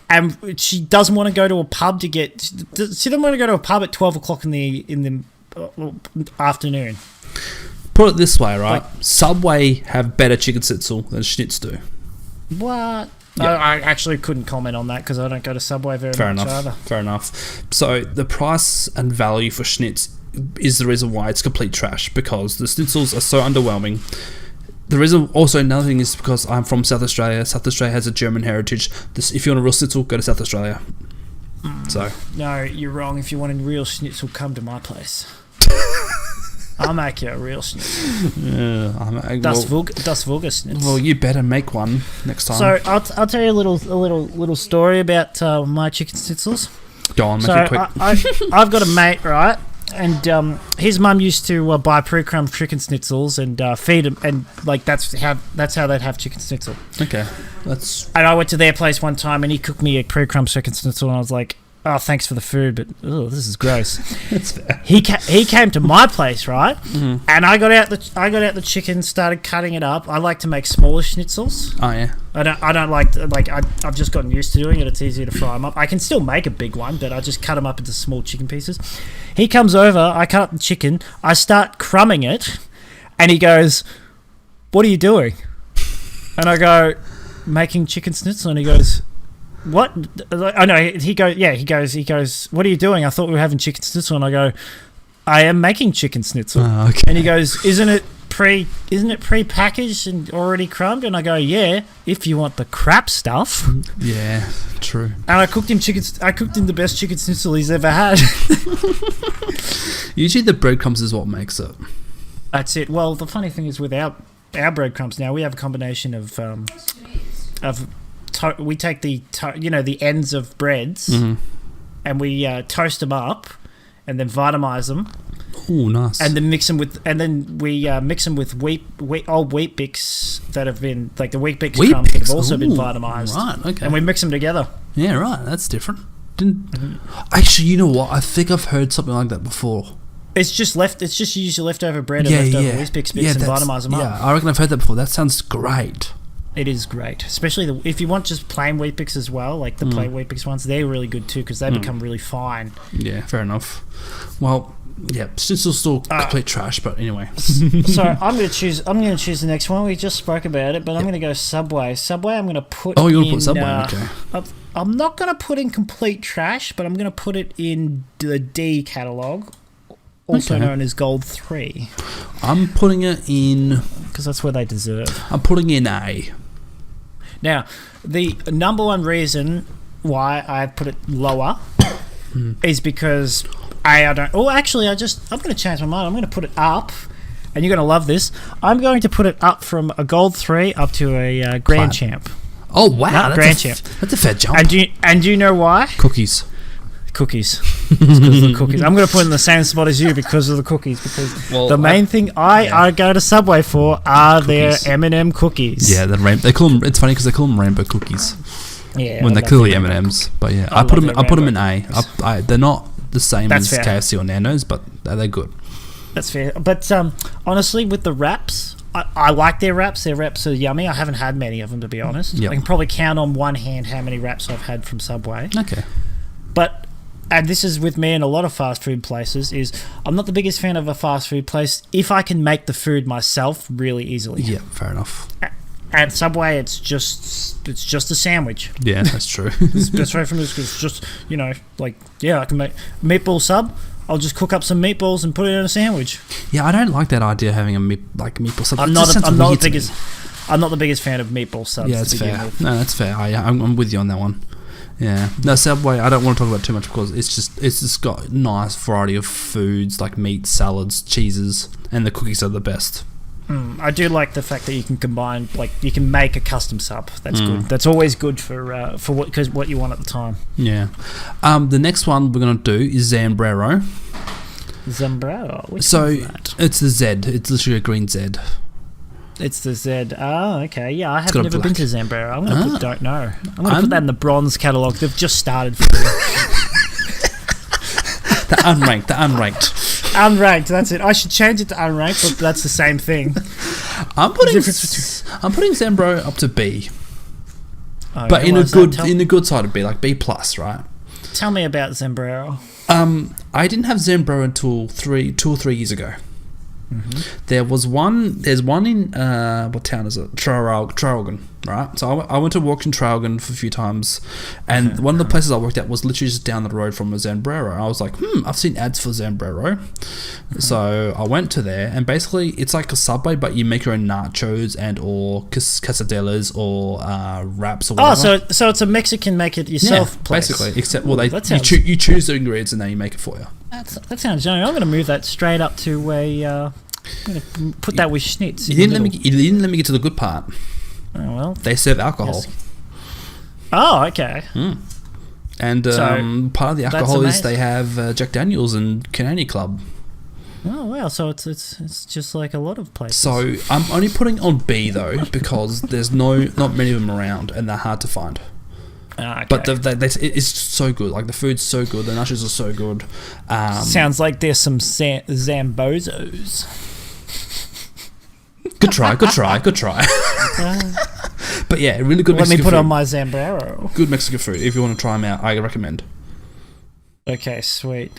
B: And she doesn't want to go to a pub she doesn't want to go to a pub at 12 o'clock in the afternoon.
A: Put it this way, right? Subway have better chicken schnitzel than Schnitz do.
B: What?
A: Yeah.
B: I actually couldn't comment on that because I don't go to Subway very much either.
A: Fair enough. So the price and value for Schnitz is the reason why it's complete trash because the schnitzels are so underwhelming. The reason also another thing is because I'm from South Australia. South Australia has a German heritage. If you want a real schnitzel, go to South Australia. So
B: no, you're wrong. If you want a real schnitzel, come to my place. I'll make you a real schnitzel.
A: Yeah,
B: Das Vulgar schnitzel.
A: Well, you better make one next time.
B: So I'll tell you a little story about my chicken schnitzels.
A: Go on, make it quick.
B: I've got a mate, right? And his mum used to buy pre-crumb chicken schnitzels and feed him, and like that's how they'd have chicken schnitzel.
A: Okay,
B: And I went to their place one time, and he cooked me a pre-crumb chicken schnitzel, and I was like, "Oh, thanks for the food, but this is gross."
A: That's fair.
B: He came to my place, right? Mm-hmm. And I got out the chicken, started cutting it up. I like to make smaller schnitzels.
A: Oh yeah.
B: I don't like I've just gotten used to doing it. It's easier to fry them up. I can still make a big one, but I just cut them up into small chicken pieces. He comes over, I cut up the chicken, I start crumbing it, and he goes, "What are you doing?" And I go, making chicken schnitzel, and he goes, what? Oh no, he goes, what are you doing? I thought we were having chicken schnitzel. And I go, I am making chicken schnitzel.
A: Oh, okay.
B: And he goes, isn't it pre-packaged and already crumbed? And I go, yeah, if you want the crap stuff.
A: Yeah, true.
B: And I cooked him the best chicken schnitzel he's ever had.
A: Usually the breadcrumbs is what makes it.
B: That's it. Well, the funny thing is with our breadcrumbs now, we have a combination of we take the ends of breads, and we toast them up, and then vitamize them.
A: Oh, nice.
B: And then mix them with old Wheat Bix that have been like the Wheat Bix crumbs that have also been vitamized.
A: Right. Okay.
B: And we mix them together.
A: Yeah. Right. That's different. Actually, you know what? I think I've heard something like that before.
B: It's just usually leftover bread and leftover Wheat Bix bits and vitamize them up.
A: Yeah, I reckon I've heard that before. That sounds great.
B: It is great, especially if you want just plain Wheat Bix as well, like the plain Wheat Bix ones. They're really good too because they become really fine.
A: Yeah, fair enough. Well, yeah, still complete trash, but anyway.
B: So I'm going to choose the next one. We just spoke about it, but I'm going to go Subway. Subway, I'm going to put.
A: Oh, you're going to put Subway? Okay.
B: I'm not going to put in complete trash, but I'm going to put it in the D catalogue, also known as Gold 3.
A: I'm putting it in
B: because that's where they deserve.
A: I'm putting in A.
B: Now, the number one reason why I put it lower is because I'm going to change my mind. I'm going to put it up, and you're going to love this. I'm going to put it up from a Gold 3 up to a Grand Champ.
A: Oh, wow.
B: Grand Champ.
A: That's a fair jump.
B: And do you know why?
A: Cookies.
B: It's because of the cookies. I'm going to put it in the same spot as you because of the cookies. Because the main thing I go to Subway for are cookies. Their M&M cookies.
A: Yeah, they call them. It's funny because they call them rainbow cookies.
B: Yeah,
A: when they're clearly M&Ms. But yeah, I put them in A. They're not the same as KFC or Nando's, but they're good.
B: That's fair. But honestly, with the wraps, I like their wraps. Their wraps are yummy. I haven't had many of them, to be honest. Yep. I can probably count on one hand how many wraps I've had from Subway.
A: Okay.
B: But, and this is with me in a lot of fast food places, is I'm not the biggest fan of a fast food place if I can make the food myself really easily.
A: Yeah, fair enough.
B: At Subway, it's just a sandwich.
A: Yeah, that's true.
B: That's right from this. It's just, I can make meatball sub. I'll just cook up some meatballs and put it in a sandwich.
A: Yeah, I don't like that idea of having a meatball sub.
B: I'm not the biggest fan of meatball subs.
A: Yeah, that's fair. No, that's fair. I'm with you on that one. Yeah. No, Subway, I don't want to talk about too much because it's just got a nice variety of foods like meat, salads, cheeses, and the cookies are the best.
B: I do like the fact that you can combine, you can make a custom sub. That's good. That's always good for what you want at the time.
A: Yeah. The next one we're gonna do is Zambrero.
B: Zambrero. Which
A: so
B: is that?
A: It's the Z. It's literally a green Z.
B: It's the Z. Oh, okay. Yeah, I have never been to Zambrero. I'm gonna put don't know. I'm gonna put that in the bronze catalogue. They've just started.
A: The unranked.
B: Unranked, that's it. I should change it to unranked, but that's the same thing.
A: I'm putting Zambro up to B, but in a good side of B, like B plus, right?
B: Tell me about Zambrero.
A: I didn't have Zambrero until 2 or 3 years ago. Mm-hmm. There's one in what town is it? Traralgon, right? So I went to walk in Traralgon for a few times, and one of the places I worked at was literally just down the road from a Zambrero. I was like, I've seen ads for Zambrero, so I went to there, and basically it's like a Subway, but you make your own nachos and or quesadillas or wraps or whatever.
B: Oh, so it's a Mexican make it yourself place,
A: basically. Except you choose the ingredients and then you make it for you.
B: That sounds yummy. I'm going to move that straight up to a. I'm going to put that with schnitz.
A: You didn't let me get to the good part.
B: Oh, well.
A: They serve alcohol.
B: Yes. Oh, okay.
A: And part of the alcohol is they have Jack Daniels and Canadian Club.
B: Oh, wow. So it's just like a lot of places.
A: So I'm only putting on B, though, because there's not many of them around and they're hard to find.
B: Okay.
A: But it's so good. Like, the food's so good. The nachos are so good.
B: Sounds like there's some Zambozos.
A: Good try. But yeah, really good Mexican food.
B: Let me put on my Zambrero.
A: Good Mexican food. If you want to try them out, I recommend.
B: Okay, sweet.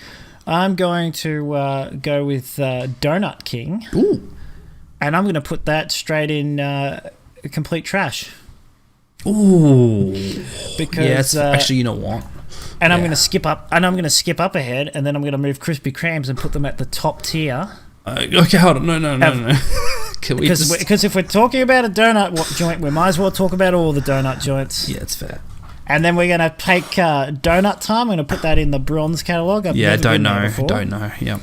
B: I'm going to go with Donut King.
A: Ooh.
B: And I'm going to put that straight in complete trash.
A: Ooh.
B: Because
A: actually, you know what?
B: And I'm going to skip up. And I'm going to skip up ahead, and then I'm going to move Krispy Kremes and put them at the top tier.
A: Okay, hold on. No.
B: Because if we're talking about a donut joint, we might as well talk about all the donut joints.
A: Yeah, it's fair.
B: And then we're going to take donut time. I'm going to put that in the bronze catalogue.
A: Don't know. Yeah.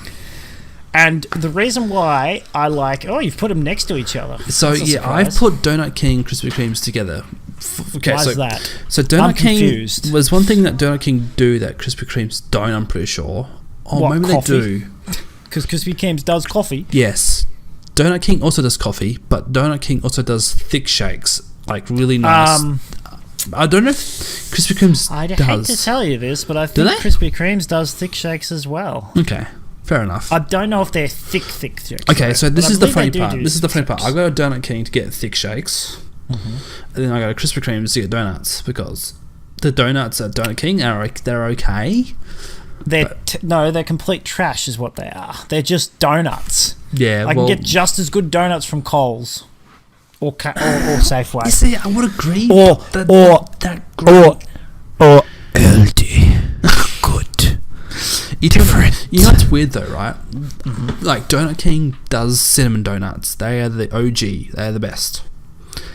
B: And the reason why I like... Oh, you've put them next to each other.
A: So, yeah, I've put Donut King and Krispy Kremes together. Okay,
B: why is that?
A: So Donut King
B: confused.
A: was one thing that Donut King do that Krispy Kremes don't, I'm pretty sure. Oh, maybe
B: coffee?
A: they do.
B: Because Krispy Kremes does coffee.
A: Yes. Donut King also does coffee, but Donut King also does thick shakes. Like, really nice. I don't know if Krispy Kremes does.
B: I'd hate to tell you this, but I think Krispy Kremes does thick shakes as well.
A: Okay. Fair enough.
B: I don't know if they're thick shakes.
A: Okay, so this is the funny part. This is the funny part. I go to Donut King to get thick shakes, and then I go to Krispy Kremes to get donuts because the donuts at Donut King they're okay.
B: They're complete trash, is what they are. They're just donuts.
A: Yeah,
B: I can get just as good donuts from Coles or Safeway.
A: You see, I would agree.
B: Or
A: LD. Good. Different. You know what's weird though, right? Mm-hmm. Like Donut King does cinnamon donuts. They are the OG. They are the best.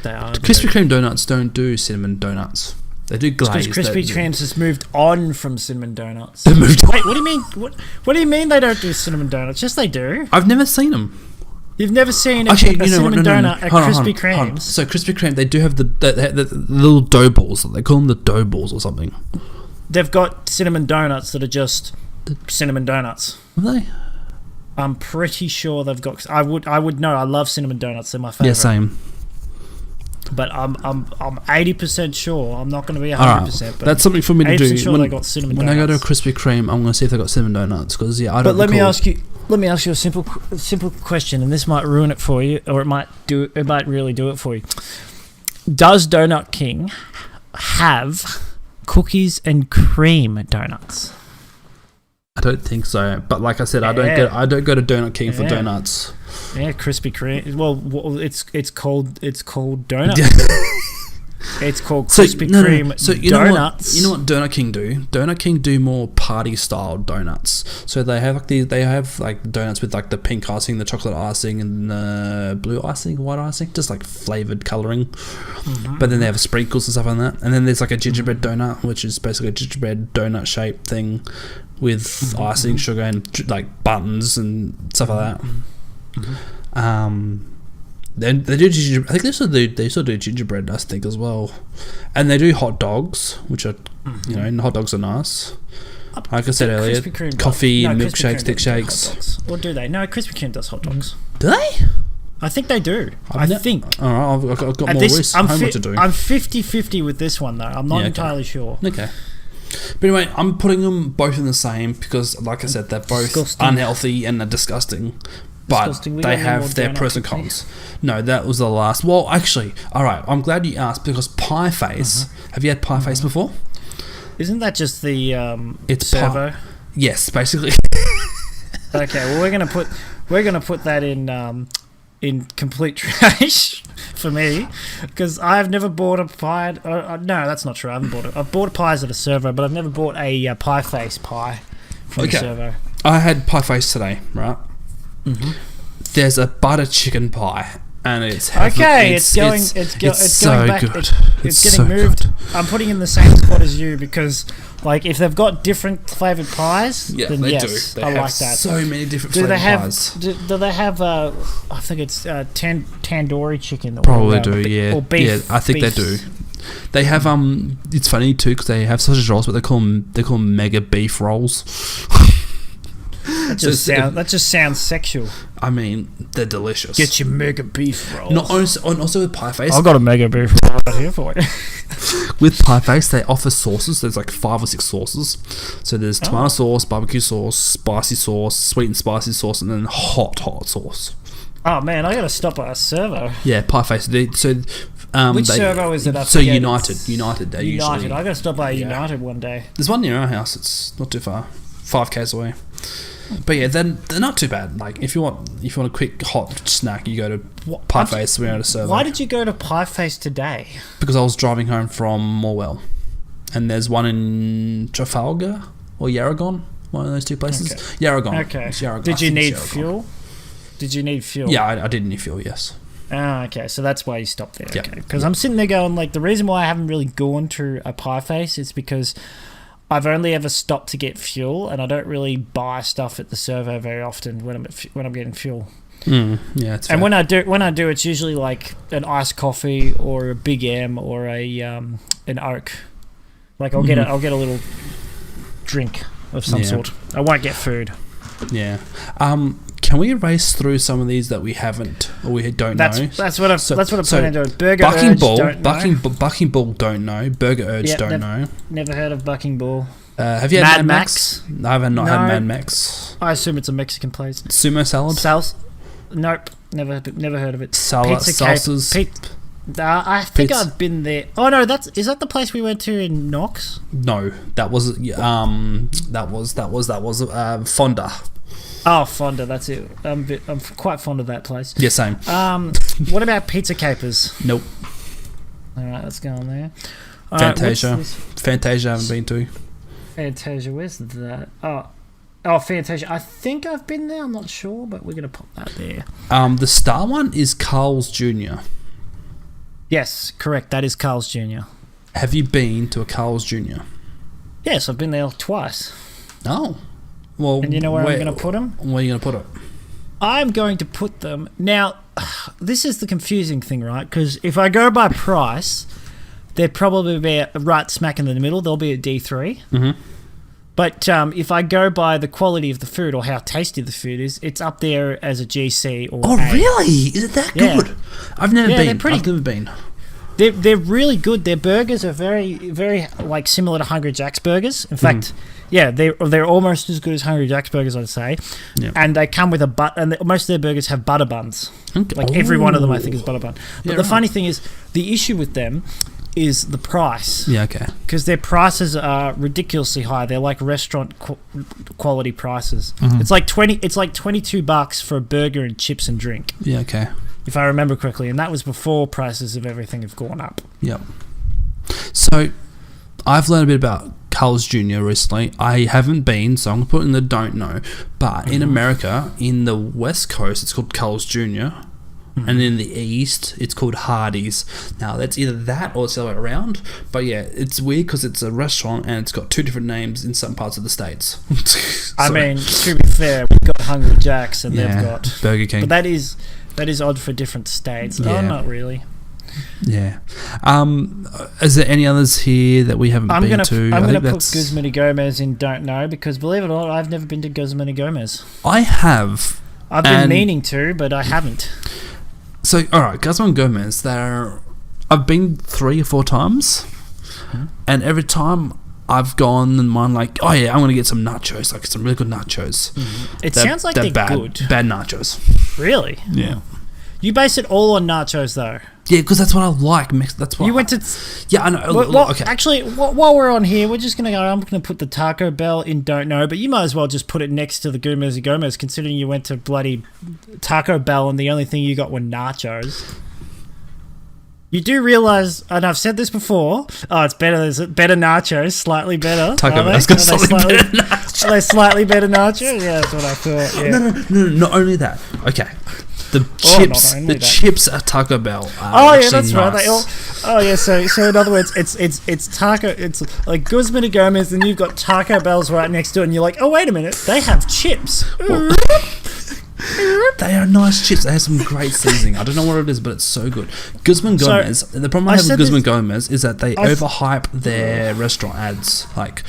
B: They are.
A: Krispy Kreme donuts don't do cinnamon donuts. They do glazed.
B: Because Krispy Kreme's has moved on from cinnamon donuts.
A: They moved on.
B: Wait, what do you mean? What do you mean they don't do cinnamon donuts? Yes, they do.
A: I've never seen them.
B: You've never seen a cinnamon donut at Krispy Kreme's?
A: So Krispy Kreme, they do have the little dough balls. They call them the dough balls or something.
B: They've got cinnamon donuts that are just cinnamon donuts.
A: Are they?
B: I'm pretty sure they've got. I would know. I love cinnamon donuts. They're my favorite.
A: Yeah, same.
B: But I'm 80% sure. I'm not going to be 100%. But
A: that's something for me to do.
B: Sure they got cinnamon donuts.
A: When I go to a Krispy Kreme, I'm going to see if they got cinnamon donuts because I don't.
B: But let me ask you a simple question, and this might ruin it for you, or it might really do it for you. Does Donut King have cookies and cream donuts?
A: I don't think so. But like I said, I don't go to Donut King for donuts.
B: Yeah, Krispy Kreme. Well, it's called donut. It's called Krispy Kreme donuts.
A: You know what Donut King do? Donut King do more party style donuts. So they have like donuts with like the pink icing, the chocolate icing, and the blue icing, white icing, just like flavored coloring. Mm-hmm. But then they have sprinkles and stuff on that. And then there's like a gingerbread donut, which is basically a gingerbread donut shaped thing with icing, sugar, and like buttons and stuff like that. Mm-hmm. They do gingerbread. I think they still do gingerbread, I think, as well. And they do hot dogs, which are, and hot dogs are nice. Like I said earlier, coffee and milkshakes, thick shakes.
B: Or do they? No, Krispy Kreme does hot dogs.
A: Do they?
B: I think they do. I think.
A: All right, I've got more homework to do.
B: I'm 50-50 with this one, though. I'm not entirely sure.
A: Okay. But anyway, I'm putting them both in the same because, like I said, they're both unhealthy and they're disgusting. But they have their pros and cons. No, that was the last. Well, actually, all right. I'm glad you asked because Pie Face. Have you had Pie Face before?
B: Isn't that just the
A: it's
B: servo?
A: Yes, basically.
B: Okay, well we're gonna put that in complete trash for me because I've never bought a pie. No, that's not true. I haven't bought it. I've bought pies at a servo, but I've never bought a Pie Face pie from a servo. I
A: had Pie Face today, right? Mm-hmm. There's a butter chicken pie, and it's
B: getting moved.
A: Good.
B: I'm putting in the same spot as you because, like, if they've got different flavored pies, then
A: they
B: yes,
A: do. They
B: I
A: have
B: like that.
A: So many different flavored pies.
B: Do they have? I think it's tandoori chicken.
A: Probably do. Yeah,
B: or beef.
A: Yeah, I think they do. They have It's funny too because they have sausage rolls, but they call them mega beef rolls.
B: That just sounds sexual.
A: I mean, they're delicious.
B: Get your mega beef rolls.
A: Not also with Pie Face.
B: I've got a mega beef roll right here for you.
A: With Pie Face, they offer sauces. There's like 5 or 6 sauces. So there's tomato sauce, barbecue sauce, spicy sauce, sweet and spicy sauce, and then hot sauce.
B: Oh man, I gotta stop at a servo.
A: Yeah, Pie Face. Which
B: servo is it?
A: So United. They
B: United.
A: Usually.
B: I gotta stop by United one day.
A: There's one near our house. It's not too far. 5 k's away. But yeah, then they're not too bad. Like if you want a quick hot snack, you go to Pie Face. We're at a server.
B: Why did you go to Pie Face today?
A: Because I was driving home from Morwell, and there's one in Trafalgar or Yarragon, one of those two places.
B: Okay.
A: Yarragon.
B: Okay.
A: Yarragon.
B: Did you need fuel? Did you need fuel?
A: Yeah, I did need fuel. Yes.
B: Ah, okay. So that's why you stopped there.
A: Yep.
B: Okay. Because I'm sitting there going, like, the reason why I haven't really gone to a Pie Face is because I've only ever stopped to get fuel, and I don't really buy stuff at the servo very often when I'm getting fuel.
A: Yeah, it's fair.
B: And when I do, it's usually like an iced coffee or a Big M or an Oak. Like I'll get a little drink of some sort. I won't get food.
A: Yeah. Can we race through some of these that we haven't or we don't know?
B: That's what I'm planning to do. Burger
A: Bucking
B: Urge,
A: Bull,
B: don't know.
A: Bucking Bull, don't know. Burger Urge, don't know.
B: Never heard of Bucking Bull.
A: Have you had
B: Mad
A: Max? I have not had Mad Max.
B: I assume it's a Mexican place.
A: Sumo salad?
B: Nope, never heard of it.
A: Salsas.
B: I think I've been there. Oh no, is that the place we went to in Knox?
A: No, that was Fonda.
B: Oh, Fonda, that's it. I'm quite fond of that place.
A: Yeah, same.
B: What about Pizza Capers?
A: Nope.
B: All right, let's go on there.
A: Fantasia. Fantasia I haven't been to.
B: Fantasia, where's that? Oh, Fantasia. I think I've been there. I'm not sure, but we're gonna pop that there.
A: The star one is Carl's Jr.
B: Yes, correct. That is Carl's Jr.
A: Have you been to a Carl's Jr.?
B: Yes, I've been there twice.
A: Oh. Well,
B: and you know where I'm going to put them?
A: Where are you going to put it?
B: I'm going to put them... Now, this is the confusing thing, right? Because if I go by price, they'd probably be right smack in the middle. They'll be at D3.
A: Mm-hmm.
B: But if I go by the quality of the food or how tasty the food is, it's up there as a GC or
A: Oh, really? Is it that good? I've never been. I've never been.
B: They're really good. Their burgers are very, very like similar to Hungry Jack's burgers. In fact, they're almost as good as Hungry Jack's burgers, I'd say. Yeah. And they come with most of their burgers have butter buns. Okay. Like every one of them, I think, is butter bun. But the funny thing is, the issue with them is the price.
A: Yeah, okay.
B: Because their prices are ridiculously high. They're like restaurant quality prices. Mm-hmm. It's like $22 for a burger and chips and drink.
A: Yeah, okay.
B: If I remember correctly, and that was before prices of everything have gone up.
A: Yep. So, I've learned a bit about Carl's Jr. recently. I haven't been, so I'm going to put in the don't know. But in America, in the West Coast, it's called Carl's Jr., and in the East, it's called Hardee's. Now, that's either that or it's the other way around. But yeah, it's weird because it's a restaurant and it's got two different names in some parts of the States.
B: I mean, to be fair, we've got Hungry Jack's and they've got
A: Burger King.
B: But that is odd for different states.
A: Yeah.
B: Oh, not really.
A: Yeah. Is there any others here that we haven't been to?
B: I'm going to put Guzman y Gomez in don't know because, believe it or not, I've never been to Guzman y Gomez.
A: I have.
B: I've been meaning to, but I haven't.
A: So, alright, Guzman Gomez, I've been 3 or 4 times, and every time I've gone and mine like, oh yeah, I'm going to get some nachos, like some really good nachos.
B: It sounds like they're good.
A: Bad nachos.
B: Really?
A: Yeah.
B: You base it all on nachos, though.
A: Yeah, because that's what I like. That's what
B: you went to.
A: Yeah, I know.
B: Well,
A: okay.
B: Actually, while we're on here, we're just gonna go. I'm gonna put the Taco Bell in don't know, but you might as well just put it next to the Gomez y Gomez, considering you went to bloody Taco Bell and the only thing you got were nachos. You do realize, and I've said this before. Oh, it's better. There's better nachos, slightly better.
A: Taco Bell's got slightly better nachos.
B: Are they slightly better nachos? Yeah, that's what I thought. Yeah.
A: No. Not only that. Okay. The chips at Taco Bell are that's
B: nice. Right. So in other words, it's taco. It's like Guzman y Gomez, and you've got Taco Bell's right next to it, and you're like, oh wait a minute, they have chips.
A: They are nice chips. They have some great seasoning. I don't know what it is, but it's so good. Guzman Gomez. The problem I have with Guzman Gomez is that they overhype their restaurant ads. I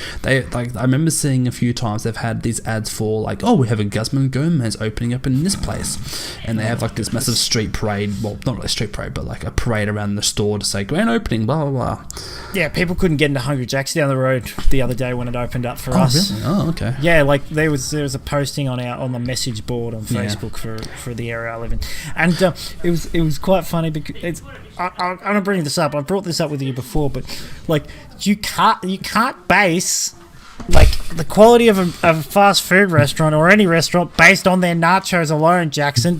A: remember seeing a few times they've had these ads for like, oh, we have a Guzman Gomez opening up in this place, and they have like this massive street parade. Well, not really a street parade, but like a parade around the store to say grand opening, blah blah blah.
B: Yeah, people couldn't get into Hungry Jack's down the road the other day when it opened up for us.
A: Really? Oh, okay.
B: Yeah, like there was a posting on the message board on Facebook for the area I live in, and it was quite funny because I'm gonna bring this up. I brought this up with you before, but like you can't base like the quality of a fast food restaurant or any restaurant based on their nachos alone, Jackson.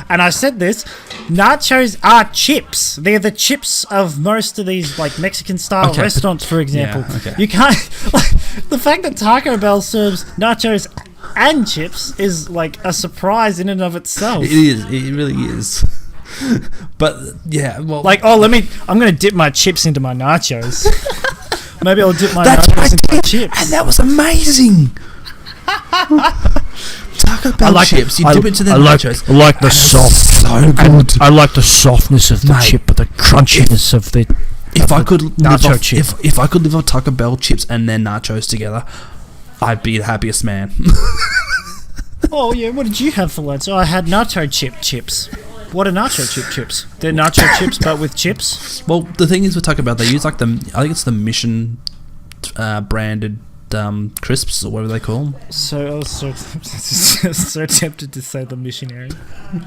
B: And I said this, nachos are chips. They're the chips of most of these like Mexican style restaurants, for example.
A: Yeah, okay.
B: You can't like, the fact that Taco Bell serves nachos and chips is like a surprise in and of itself.
A: It is. It really is. But yeah, well,
B: like, I'm gonna dip my chips into my nachos. Maybe I'll dip my nachos into my chips.
A: And that was amazing. Taco Bell chips, you dip it into the nachos.
B: I like the soft.
A: So good.
B: I like the softness of the chip, but the crunchiness of the nacho chip.
A: If I could live on Taco Bell chips and then nachos together, I'd be the happiest man.
B: Oh yeah, what did you have for lunch? Oh, I had nacho chips. What are nacho chips? They're nacho chips, but with chips.
A: Well, the thing is with Taco Bell, they use like I think it's the Mission branded crisps or whatever they call them.
B: So I was so tempted to say the missionary.
A: I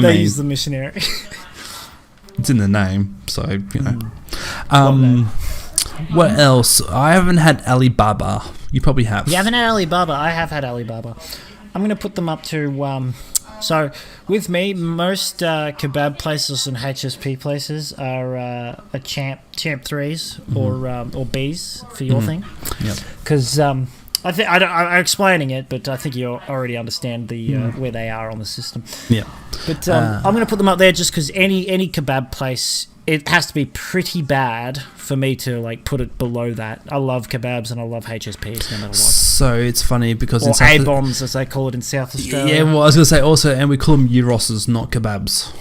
B: They
A: mean,
B: use the missionary.
A: it's in the name, so you know. What else? I haven't had Alibaba. You probably have.
B: You haven't had Alibaba. I have had Alibaba. I'm going to put them up to... So, with me, most kebab places and HSP places are a champ 3s or Bs for your thing.
A: Yep.
B: Because I'm explaining it, but I think you already understand the where they are on the system.
A: Yeah.
B: But I'm going to put them up there just because any kebab place, it has to be pretty bad for me to like put it below that. I love kebabs and I love HSPs no matter what.
A: So it's funny because
B: Or A-bombs as they call it in South Australia.
A: Yeah, well, I was going to say also, and we call them Euroses, not kebabs.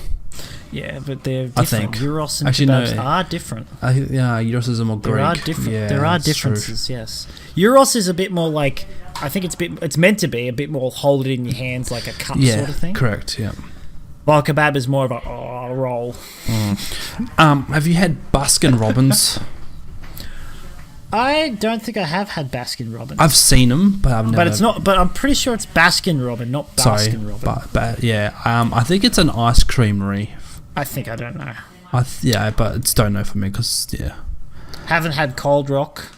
B: Yeah, but they're different.
A: I think.
B: Euros and
A: Actually,
B: kebabs
A: no.
B: are different.
A: Yeah, Euroses are more Greek.
B: There are different.
A: Yeah,
B: there are
A: that's
B: differences.
A: true.
B: Yes, Euros is a bit more like I think it's meant to be a bit more hold it in your hands like a cup sort of thing.
A: Correct. Yeah.
B: While kebab is more of a roll.
A: Have you had Baskin Robbins?
B: I don't think I have had Baskin Robbins.
A: I've seen them, but I've never.
B: But it's not. But I'm pretty sure it's Baskin Robin, not Baskin Robin.
A: But yeah, I think it's an ice creamery.
B: I think I don't know.
A: But it's don't know for me because
B: Haven't had Cold Rock.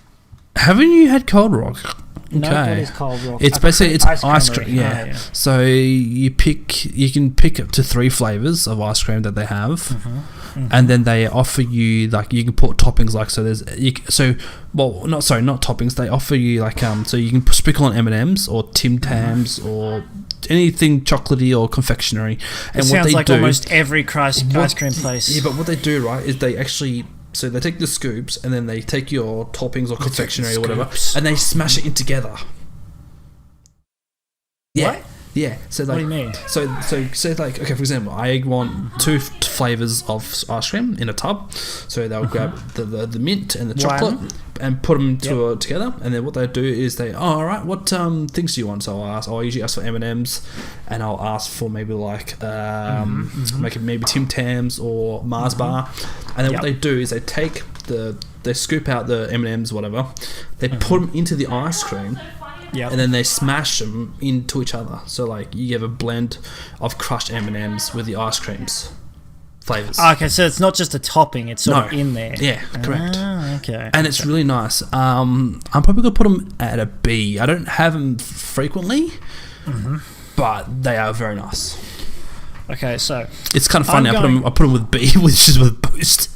A: Haven't you had Cold Rock?
B: No,
A: Okay.
B: what is Cold Rock?
A: It's basically ice cream.
B: creamery.
A: Yeah.
B: Oh, yeah.
A: So you can pick up to 3 flavors of ice cream that they have, and then they offer you like you can put toppings like not toppings. They offer you like so you can sprinkle on M&Ms or Tim Tams or anything chocolatey or confectionery. And
B: It sounds like almost every ice cream place.
A: Yeah, but what they do right is they actually. So they take the scoops and then they take your toppings or confectionery or whatever and they smash it in together. Yeah.
B: What?
A: Yeah. So like,
B: what do you mean?
A: So like, okay, for example, I want 2 flavors of ice cream in a tub. So they'll grab the mint and the chocolate and put them together. And then what they do is all right, what things do you want? So I'll usually ask for M&Ms and I'll ask for maybe like maybe Tim Tams or Mars bar. And then what they do is they take they scoop out the M&Ms, whatever. They put them into the ice cream.
B: Yep.
A: And then they smash them into each other. So like you have a blend of crushed M&Ms with the ice creams flavors.
B: Okay, so it's not just a topping; it's sort of in there.
A: Yeah, correct.
B: Okay.
A: And it's really nice. I'm probably gonna put them at a B. I don't have them frequently, but they are very nice.
B: Okay, so
A: it's kind of funny. I put them with B, which is with Boost.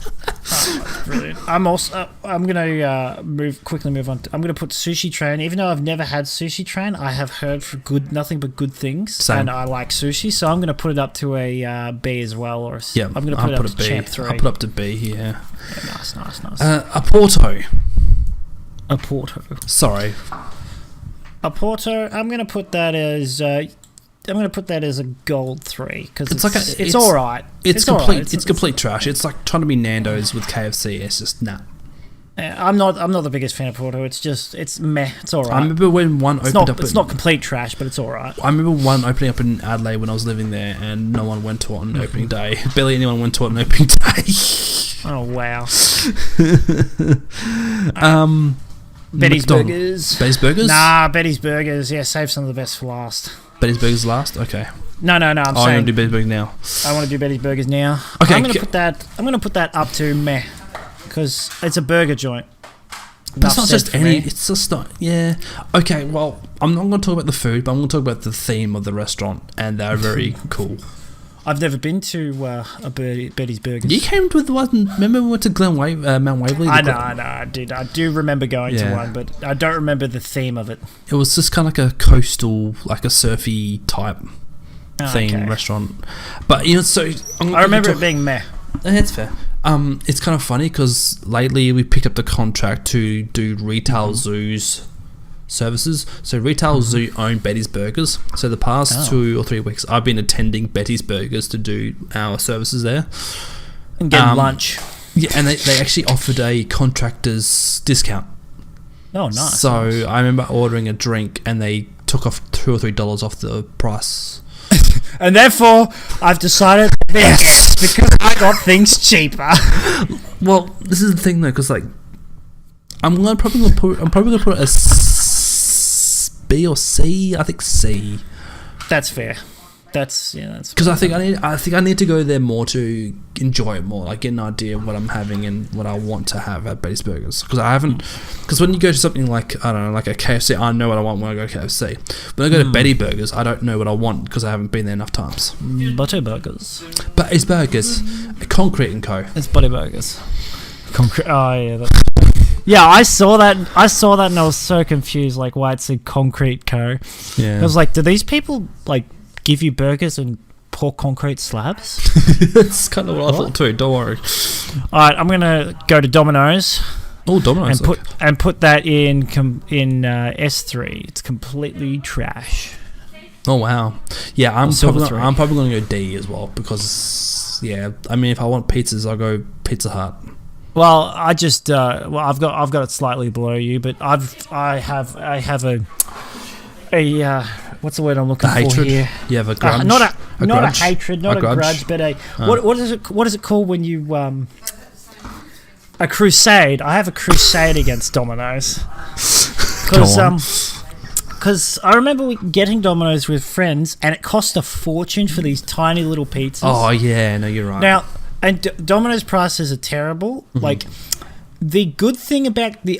B: Brilliant. I'm gonna move on. I'm gonna put Sushi Train. Even though I've never had Sushi Train, I have heard nothing but good things.
A: Same.
B: And I like sushi, so I'm gonna put it up to a B as well. I'm gonna put it up to Champ 3.
A: I'll put it up to B. Yeah.
B: Nice.
A: A Porto.
B: A Porto.
A: Sorry.
B: A Porto. I'm gonna put that as. I'm going to put that as a gold 3 because it's all right.
A: It's complete.
B: All right.
A: It's complete trash. It's like trying to be Nando's with KFC. It's just nah.
B: I'm not the biggest fan of Porto. It's meh. It's all right.
A: I remember when one opened up.
B: It's not complete trash, but it's all right.
A: I remember one opening up in Adelaide when I was living there, and no one went to it on opening day. Barely anyone went to it on opening day.
B: Oh wow.
A: McDonald's.
B: Betty's Burgers.
A: Betty's Burgers?
B: Nah, Betty's Burgers. Yeah, save some of the best for last.
A: Betty's Burgers last? Okay.
B: No. I'm saying.
A: I'm going to do Betty's Burgers now.
B: I want to do Betty's Burgers now.
A: Okay.
B: I'm going to put that up to meh, because it's a burger joint.
A: But it's not just any. It's just not. Yeah. Okay. Well, I'm not going to talk about the food, but I'm going to talk about the theme of the restaurant, and they're very cool.
B: I've never been to a Betty's Burgers.
A: You came with the one. Remember we went to Mount Waverley?
B: I know. I did. I do remember going to one, but I don't remember the theme of it.
A: It was just kind of like a coastal, like a surfy type theme restaurant. But so
B: I remember it being meh.
A: That's fair. It's kind of funny because lately we picked up the contract to do Retail Zoo's services. So Retail Zoo own Betty's Burgers. So the past 2 or 3 weeks, I've been attending Betty's Burgers to do our services there
B: and getting lunch.
A: Yeah, and they actually offered a contractor's discount.
B: Oh, nice.
A: So I remember ordering a drink, and they took off $2 or $3 off the price.
B: And therefore, I've decided to be a guest because I got things cheaper.
A: Well, this is the thing though, because like I'm probably gonna put a B or C. I think C.
B: That's fair. That's
A: because I think I need to go there more to enjoy it more, like get an idea of what I'm having and what I want to have at Betty's Burgers. Because I haven't, because when you go to something like, I don't know, like a KFC, I know what I want when I go to KFC. When I go to Betty Burgers, I don't know what I want because I haven't been there enough times.
B: Butter Burgers.
A: But it's Burgers, Concrete and Co.
B: It's Butter Burgers. Concrete. Oh yeah. Yeah, I saw that, and I was so confused, like why it said Concrete Co.
A: Yeah.
B: I was like, do these people like give you burgers and pour concrete slabs?
A: That's kind of what I thought too. Don't worry.
B: All right, I'm gonna go to Domino's.
A: Oh, Domino's.
B: And put that in S3. It's completely trash.
A: Oh wow. Yeah, I'm probably gonna go D as well because I mean if I want pizzas, I'll go Pizza Hut.
B: Well, I just I've got it slightly below you, but I have a what's the word I'm looking for
A: hatred?
B: here?
A: You have a grudge?
B: Not a hatred, not a grudge, but what is it called when you a crusade? I have a crusade against Domino's because I remember getting Domino's with friends, and it cost a fortune for these tiny little pizzas.
A: Oh yeah, no, you're right.
B: Now, and Domino's prices are terrible. Mm-hmm. Like the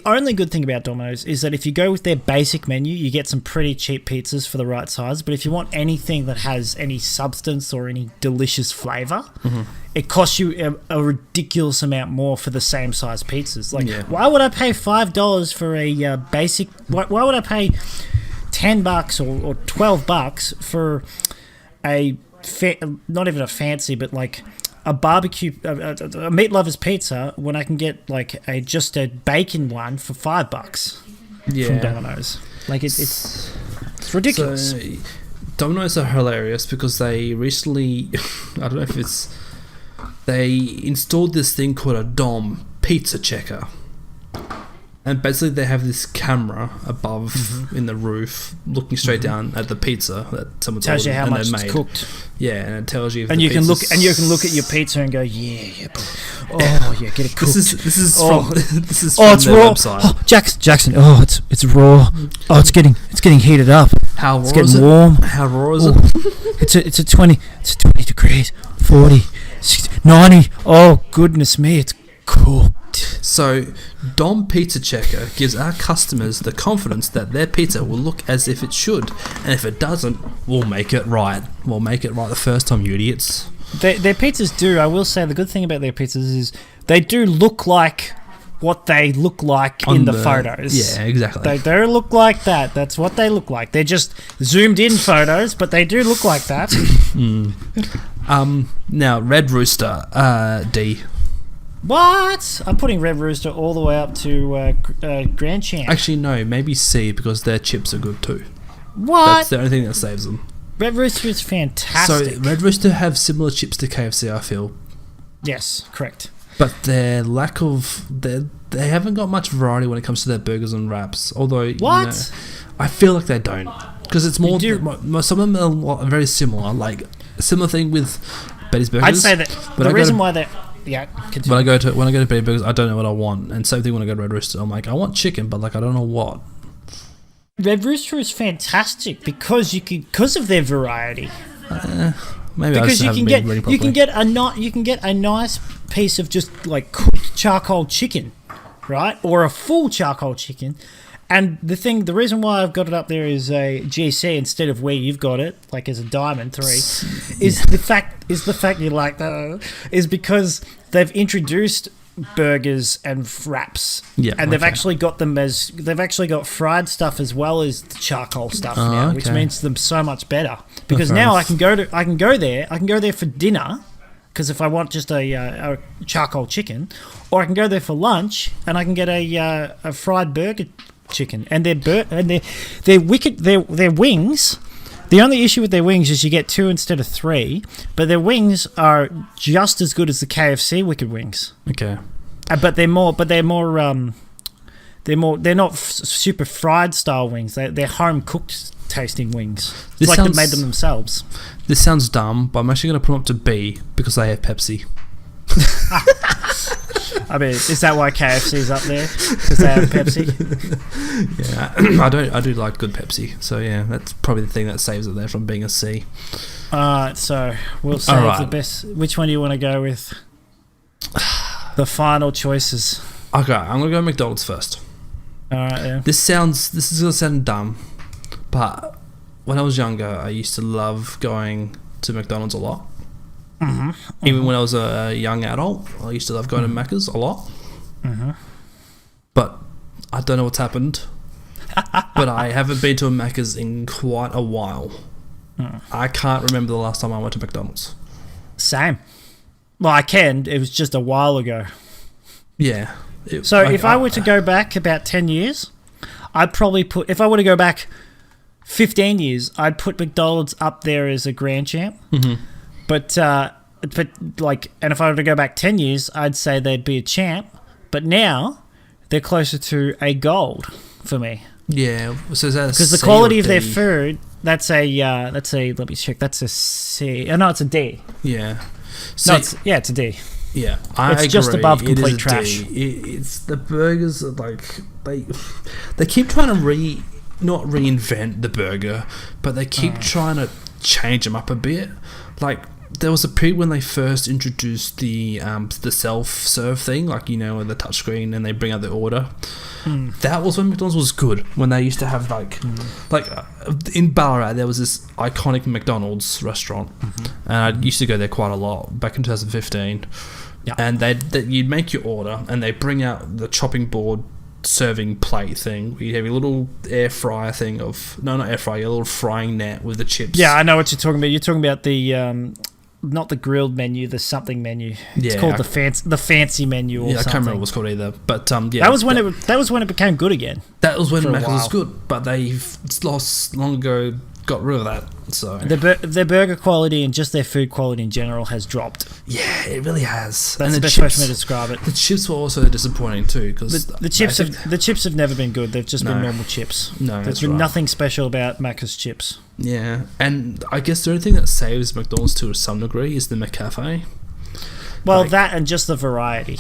B: only good thing about Domino's is that if you go with their basic menu, you get some pretty cheap pizzas for the right size. But if you want anything that has any substance or any delicious flavor, it costs you a ridiculous amount more for the same size pizzas. Like, why would I pay $5 for a basic? Why would I pay $10 or $12 for not even a fancy, but like a barbecue, a meat lover's pizza when I can get like just a bacon one for $5 from Domino's? Like it's ridiculous.
A: So, Domino's are hilarious because they recently, I don't know if they installed this thing called a Dom pizza checker. And basically they have this camera above in the roof looking straight down at the pizza that someone's
B: tells you how much
A: it's
B: cooked.
A: Yeah, and it tells you if
B: you can look at your pizza and go, get it cooked.
A: This is from
B: it's
A: their
B: raw.
A: website.
B: Oh, Jackson, it's raw. Oh, it's getting heated up.
A: How raw
B: it's getting
A: is
B: warm.
A: It? How raw is it?
B: It's 20 degrees, 40, 60, 90. Oh goodness me, it's cooked.
A: So, Dom Pizza Checker gives our customers the confidence that their pizza will look as if it should, and if it doesn't, we'll make it right. We'll make it right the first time, you idiots.
B: Their pizzas do. I will say the good thing about their pizzas is they do look like what they look like in the photos.
A: Yeah, exactly.
B: They do look like that. That's what they look like. They're just zoomed in photos, but they do look like that.
A: Now, Red Rooster, D.
B: What? I'm putting Red Rooster all the way up to Grand Champ.
A: Actually, no, maybe C because their chips are good too.
B: What?
A: That's the only thing that saves them.
B: Red Rooster is fantastic.
A: So, Red Rooster have similar chips to KFC, I feel.
B: Yes, correct.
A: But their lack of... They haven't got much variety when it comes to their burgers and wraps. Although,
B: what?
A: I feel like they don't. Because it's more... Some of them are very similar. Like, a similar thing with Betty's Burgers.
B: I'd say that the reason why they're... Yeah, continue.
A: When I go to Betty Burgers, I don't know what I want, and same thing when I go to Red Rooster. I'm like, I want chicken, but like I don't know what.
B: Red Rooster is fantastic because of their variety.
A: Maybe because I just haven't been ready properly.
B: You can get a nice piece of just like cooked charcoal chicken right? Or a full charcoal chicken. And the reason why I've got it up there as a GC instead of where you've got it, like as a Diamond 3, is the fact you like that is because they've introduced burgers and wraps, and they've actually got fried stuff as well as the charcoal stuff now, which makes them so much better. Because now I can go there for dinner. Because if I want just a charcoal chicken, or I can go there for lunch and I can get a fried burger chicken, and their wings. The only issue with their wings is you get 2 instead of 3, but their wings are just as good as the KFC Wicked Wings.
A: Okay,
B: but they're not super fried style wings. They're home cooked tasting wings. It's like they made them themselves.
A: This sounds dumb, but I'm actually going to put them up to B because they have Pepsi.
B: I mean, is that why KFC's up there? Because they have Pepsi?
A: Yeah, I do like good Pepsi. So yeah, that's probably the thing that saves it there from being a C.
B: Alright, so we'll save the best. Which one do you want to go with? The final choices.
A: Okay, I'm going to go McDonald's first.
B: Alright, yeah.
A: This is going to sound dumb, but when I was younger, I used to love going to McDonald's a lot. Even when I was a young adult, I used to love going to Macca's a lot. But I don't know what's happened. But I haven't been to a Macca's in quite a while. I can't remember the last time I went to McDonald's.
B: Same. Well, I can. It was just a while ago.
A: Yeah.
B: If I were to go back about 10 years, I'd probably put... If I were to go back 15 years, I'd put McDonald's up there as a grand champ. But if I were to go back 10 years, I'd say they'd be a champ. But now, they're closer to a gold for me.
A: Yeah, so is that
B: because the quality of their food, let me check. That's a C. Oh no, it's a D.
A: Yeah.
B: So it's a D.
A: Yeah,
B: I agree. Just above complete trash.
A: It's the burgers are like they keep trying to not reinvent the burger, but they keep trying to change them up a bit. Like there was a period when they first introduced the self-serve thing, like with the touchscreen, and they bring out the order. That was when McDonald's was good. When they used to have in Ballarat there was this iconic McDonald's restaurant, and I used to go there quite a lot back in 2015. Yeah. And you'd make your order, and they bring out the chopping board serving plate thing. You have your little air fryer thing not air fryer, your little frying net with the chips.
B: Yeah, I know what you're talking about. You're talking about the not the grilled menu, the something menu. It's called the fancy menu or something.
A: I can't remember what it was called either. But
B: that was when it became good again.
A: That was when Macca's was good, but they've lost long ago. Got rid of that. So
B: their burger quality and just their food quality in general has dropped.
A: Yeah, it really has.
B: That's the best way for me to describe it.
A: The chips were also disappointing too, because
B: the chips have never been good. They've just been normal chips. There's been nothing special about Macca's chips.
A: Yeah, and I guess the only thing that saves McDonald's to some degree is the McCafe.
B: Well, that and just the variety.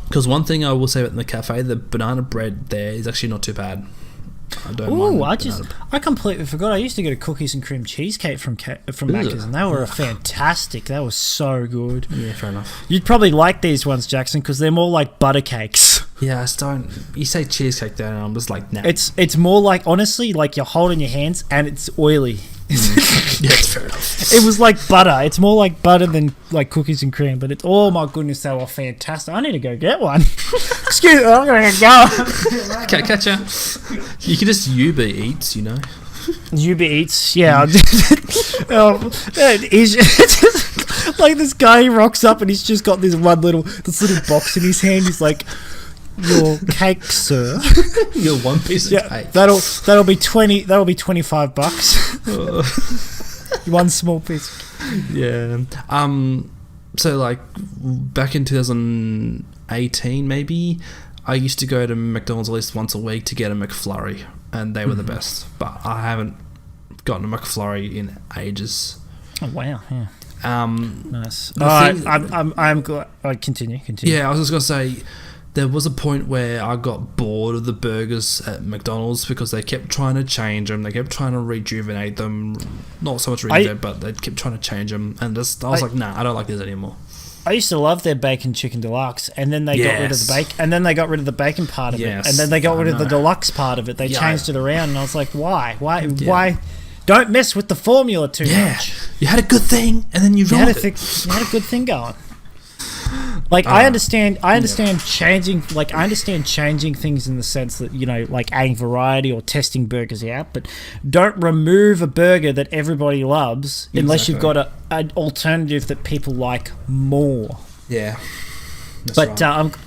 A: Because one thing I will say about the McCafe, the banana bread there is actually not too bad. I completely forgot. I used to get a cookies and cream cheesecake from Macca's, and they were fantastic. They were so good. Yeah, fair enough.
B: You'd probably like these ones, Jackson, because they're more like butter cakes.
A: Yeah, you say cheesecake there, and I'm just like, nah.
B: It's more like, honestly, like you're holding your hands, and it's oily.
A: Yeah, it's fair enough.
B: It was like butter. It's more like butter than like cookies and cream, but oh my goodness, they were fantastic. I need to go get one. Excuse me, I'm going to go.
A: Okay, catch ya. You can just Uber Eats,
B: Uber Eats, yeah. Like this guy rocks up and he's just got this little box in his hand. He's like, "Your cake, sir."
A: Your one piece of cake.
B: That'll be $25. One small piece.
A: Yeah. So like back in 2018, maybe I used to go to McDonald's at least once a week to get a McFlurry, and they were the best. But I haven't gotten a McFlurry in ages.
B: Oh wow! Yeah. Nice. I'm glad. Continue.
A: Yeah, I was just gonna say, there was a point where I got bored of the burgers at McDonald's because they kept trying to change them. They kept trying to rejuvenate them. Not so much rejuvenate, but they kept trying to change them. And I was like, nah, I don't like this anymore.
B: I used to love their bacon chicken deluxe, and then they got rid of the bacon, and then they got rid of the bacon part of it, and then they got rid of the deluxe part of it. They changed it around, and I was like, why? Don't mess with the formula too much.
A: You had a good thing, and then you had a
B: good thing going. Like I understand changing. Like I understand changing things in the sense that, you know, like adding variety or testing burgers out, but don't remove a burger that everybody loves unless you've got an alternative that people like more.
A: Yeah.
B: But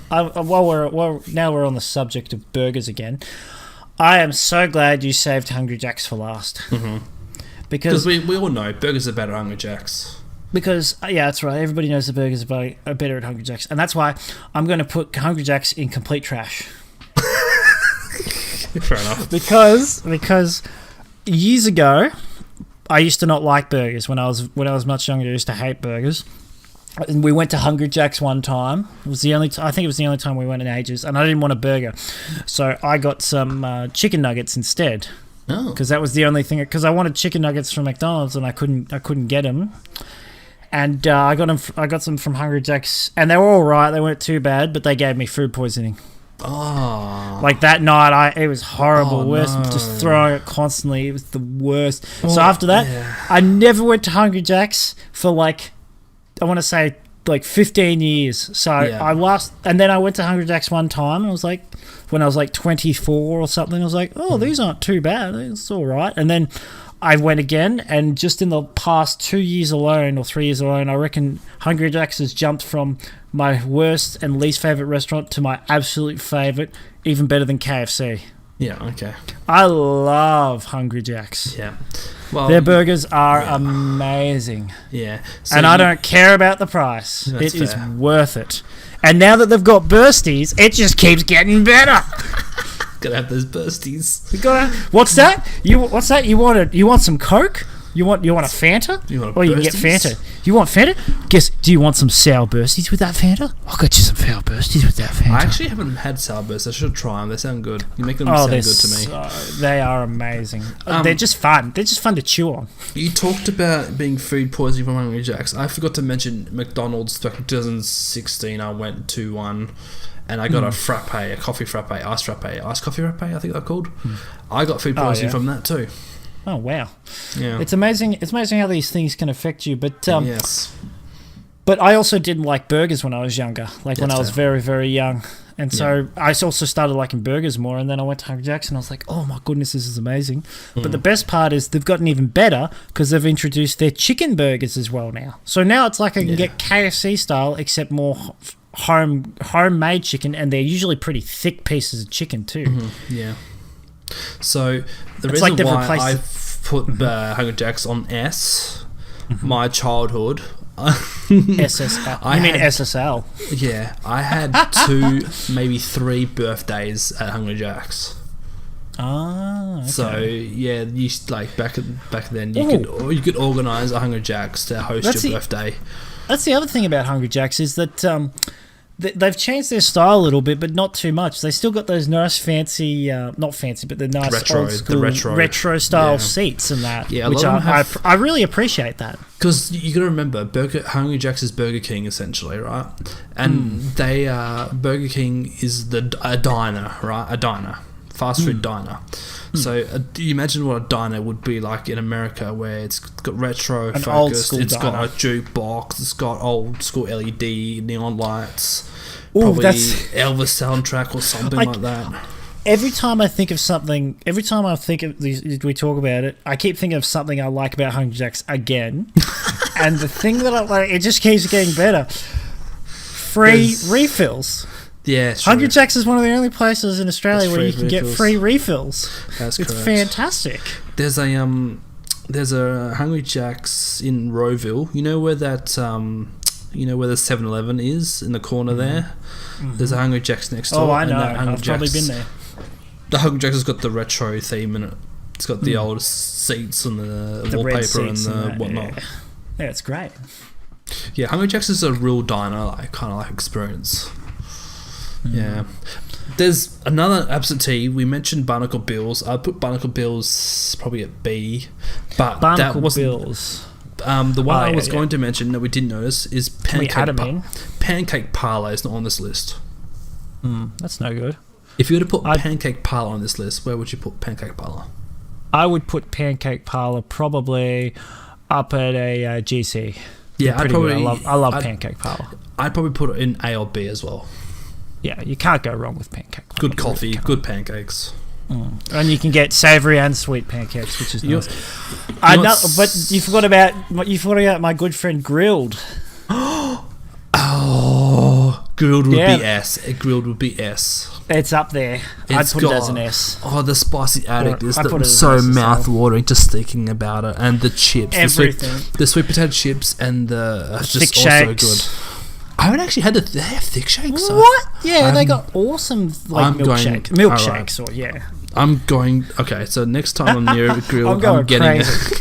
B: while we're on the subject of burgers again, I am so glad you saved Hungry Jack's for last.
A: Mm-hmm.
B: Because
A: we all know burgers are better at Hungry Jack's.
B: Because, that's right, everybody knows the burgers are better at Hungry Jack's. And that's why I'm going to put Hungry Jack's in complete trash.
A: Fair enough.
B: Because years ago, I used to not like burgers. When I was much younger, I used to hate burgers. And we went to Hungry Jack's one time. I think it was the only time we went in ages, and I didn't want a burger. So I got some chicken nuggets instead.
A: Oh.
B: Because that was the only thing. Because I wanted chicken nuggets from McDonald's, and I couldn't get them. And I got some from Hungry Jack's, and they were all right. They weren't too bad, but they gave me food poisoning.
A: Oh.
B: Like that night, it was horrible.
A: Oh,
B: Worst,
A: no.
B: just throwing it constantly. It was the worst. So after that, I never went to Hungry Jack's for I want to say 15 years. So and then I went to Hungry Jack's one time, and I was like, when I was 24 or something, I was like, these aren't too bad. It's all right. And then I went again, and just in the past 2 years alone, or 3 years alone, I reckon Hungry Jack's has jumped from my worst and least favourite restaurant to my absolute favourite, even better than KFC.
A: Yeah, okay.
B: I love Hungry Jack's.
A: Yeah. Well,
B: their burgers are amazing.
A: Yeah.
B: So and I don't care about the price. It is worth it. And now that they've got bursties, it just keeps getting better.
A: Gotta have those bursties.
B: What's that? You want some Coke? You want a Fanta?
A: You want
B: or you can get Fanta. You want Fanta? Do you want some sour bursties with that Fanta? I'll get you some sour bursties with that Fanta.
A: I actually haven't had sour bursties. I should try them. They sound good. You make them sound good to me.
B: They are amazing. They're just fun. They're just fun to chew on.
A: You talked about being food poisoning from Hungry Jack's. I forgot to mention McDonald's back in 2016. I went to one, and I got a coffee frappe, iced coffee frappe, I think they're called. I got food poisoning from that too.
B: Oh wow!
A: Yeah,
B: it's amazing. It's amazing how these things can affect you. But
A: yes,
B: but I also didn't like burgers when I was younger. When I was very, very young, and so I also started liking burgers more. And then I went to Hungry Jack's, and I was like, "Oh my goodness, this is amazing!" But the best part is they've gotten even better because they've introduced their chicken burgers as well now. So now it's like I can get KFC style, except more homemade chicken, and they're usually pretty thick pieces of chicken too.
A: Yeah. So the reason why I put Hungry Jack's on S, my childhood.
B: SSL. I mean SSL.
A: Yeah, I had 2, maybe 3 birthdays at Hungry Jack's.
B: Ah. Okay.
A: So yeah, you back then you could organise a Hungry Jack's to host your birthday.
B: That's the other thing about Hungry Jack's is that they've changed their style a little bit, but not too much. They still got those nice fancy, not fancy, but the nice old school retro style seats and that. Yeah, which I really appreciate that.
A: Because you got to remember, Hungry Jack's is Burger King essentially, right? And they Burger King is a diner, right? A diner, fast food diner. So do you imagine what a diner would be like in America, where it's got retro focused, it's got a jukebox, it's got old school LED neon lights, probably Elvis soundtrack or something like that.
B: Every time I think of something, we talk about it, I keep thinking of something I like about Hungry Jack's again. And the thing that I like, it just keeps getting better. Free refills.
A: Yeah,
B: Hungry Jack's is one of the only places in Australia where you can get free refills.
A: That's
B: correct. It's fantastic.
A: There's a Hungry Jack's in Rowville. You know where that where the 7-Eleven is in the corner there? There's a Hungry Jack's next door.
B: Oh, I know. I've probably been there.
A: The Hungry Jack's has got the retro theme in it. It's got the old seats and the wallpaper and the whatnot.
B: Yeah, it's great.
A: Yeah, Hungry Jack's is a real diner, kind of experience. Yeah. There's another absentee. We mentioned Barnacle Bills. I put Barnacle Bills probably at B, but
B: Barnacle Bills.
A: The one I was going to mention that we didn't notice is pancake parlour is not on this list.
B: That's no good.
A: If you were to put pancake parlour on this list, where would you put pancake parlour?
B: I would put pancake parlour probably up at a GC.
A: Yeah, I
B: love pancake parlour.
A: I'd probably put it in A or B as well.
B: Yeah, you can't go wrong with pancake parlour.
A: Good coffee, good pancakes.
B: And you can get savoury and sweet pancakes, which is nice. But you forgot about my good friend Grilled.
A: Grilled would be S. Grilled would be S.
B: It's up there. I'd put it as an S.
A: Oh, the spicy addict is so mouth-watering just thinking about it. And the chips.
B: Everything.
A: The sweet potato chips and the
B: thick shakes.
A: So good. I haven't actually had they have thick shakes.
B: What? Yeah, they got awesome milkshakes.
A: I'm going... Okay, so next time I'm near a grill, I'm getting
B: crazy.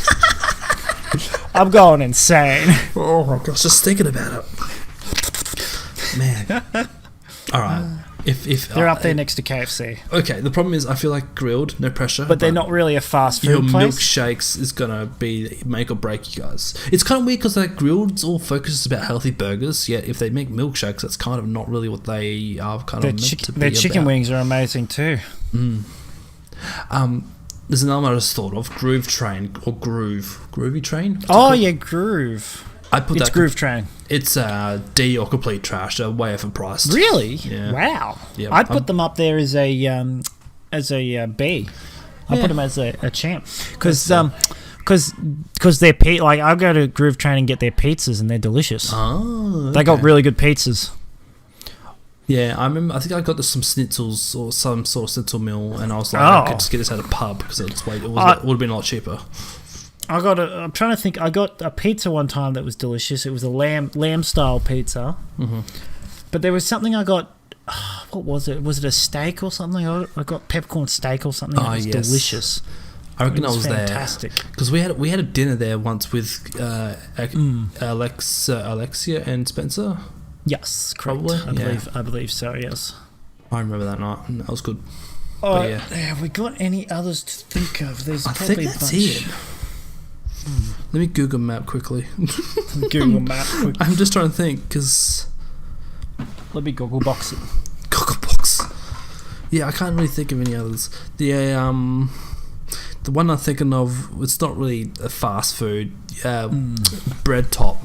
B: I'm going insane.
A: Oh my gosh, just thinking about it. Man. All right. If
B: they're up there next to KFC.
A: Okay, the problem is I feel like Grilled, no pressure.
B: But they're not really a fast food
A: your
B: place.
A: Milkshakes is going to be make or break you guys. It's kind of weird because like Grilled's all focuses about healthy burgers, yet if they make milkshakes, that's kind of not really what they are kind of meant to be.
B: Their chicken wings are amazing too.
A: There's another one I just thought of, Groove Train or Groovy Train?
B: Groove.
A: It's
B: Groove Train.
A: It's D or complete trash. They're way overpriced.
B: Really?
A: Yeah.
B: Wow.
A: Yeah.
B: I'd put them up there as a B. I put them as a champ because they're like I go to Groove Train and get their pizzas and they're delicious.
A: Oh, okay.
B: They got really good pizzas.
A: Yeah, I remember. I think I got some schnitzels or some sort of schnitzel meal, and I was like, I could just get this at a pub because it would have been a lot cheaper.
B: I'm trying to think. I got a pizza one time that was delicious. It was a lamb style pizza. Mm-hmm. But there was something I got. What was it? Was it a steak or something? I got peppercorn steak or something. It was delicious.
A: I reckon I was
B: fantastic.
A: there because we had a dinner there once with Alexia and Spencer.
B: Yes, correct.
A: Probably.
B: I believe so. Yes.
A: I remember that night. That was good.
B: Have we got any others to think of? There's probably a bunch.
A: That's it. Let me Google Map quickly. I'm just trying to think because.
B: Let me Google box it.
A: Google box. Yeah, I can't really think of any others. The one I'm thinking of, it's not really a fast food. Bread Top.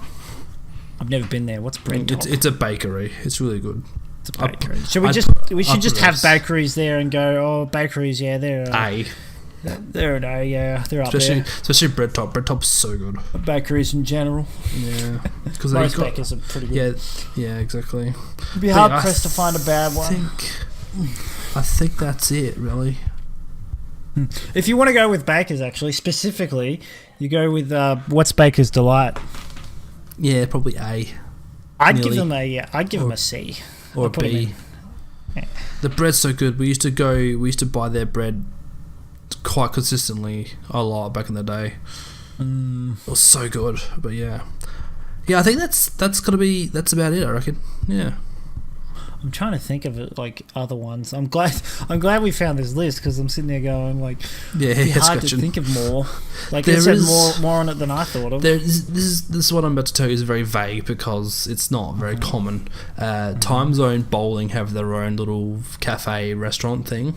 B: I've never been there. What's Bread Top?
A: It's a bakery. It's really good.
B: It's a bakery. We should just have bakeries there and go. Bakeries. Yeah, they're
A: A.
B: They're an A. Yeah, they're up there.
A: Especially Bread Top. Bread Top's so good.
B: Bakeries in general.
A: Yeah, because
B: most bakers are pretty good.
A: Yeah, exactly.
B: It'd be hard pressed to find a bad one.
A: I think that's it, really.
B: If you want to go with bakers, actually, specifically, you go with what's Baker's Delight.
A: Yeah, probably A.
B: I'd give them a C
A: or a B. Yeah. The bread's so good. We used to buy their bread quite consistently a lot back in the day. It was so good. But yeah, I think that's about it, I reckon. Yeah.
B: I'm trying to think of it like other ones. I'm glad we found this list because I'm sitting there going like, it's hard to think of more. Like there's more on it than I thought of.
A: This is what I'm about to tell you is very vague because it's not very common. Time Zone Bowling have their own little cafe restaurant thing.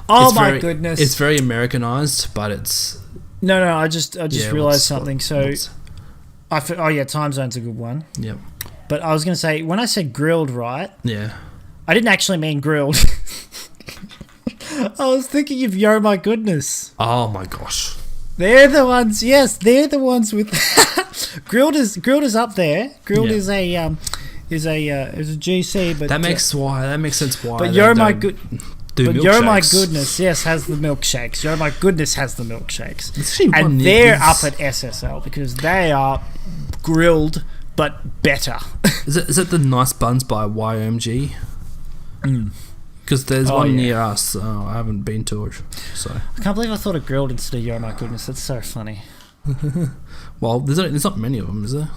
B: Oh my goodness!
A: It's very Americanized, but it's
B: no. I just realized something. Time Zone's a good one.
A: Yep.
B: But I was going to say, when I said grilled, right?
A: Yeah.
B: I didn't actually mean grilled. I was thinking of Yo My Goodness.
A: Oh my gosh.
B: They're the ones. Yes, they're the ones with grilled is up there. Grilled is a GC, but
A: that makes sense why.
B: But Yo My Goodness, yes, has the milkshakes. Yo My Goodness has the milkshakes, and they're up at SSL because they are grilled. But better. Is
A: it the Nice Buns by YMG? Because there's one near us. I haven't been to it, so
B: I can't believe I thought of grilled instead of Yo My Goodness. That's so funny.
A: Well, there's not many of them, is there?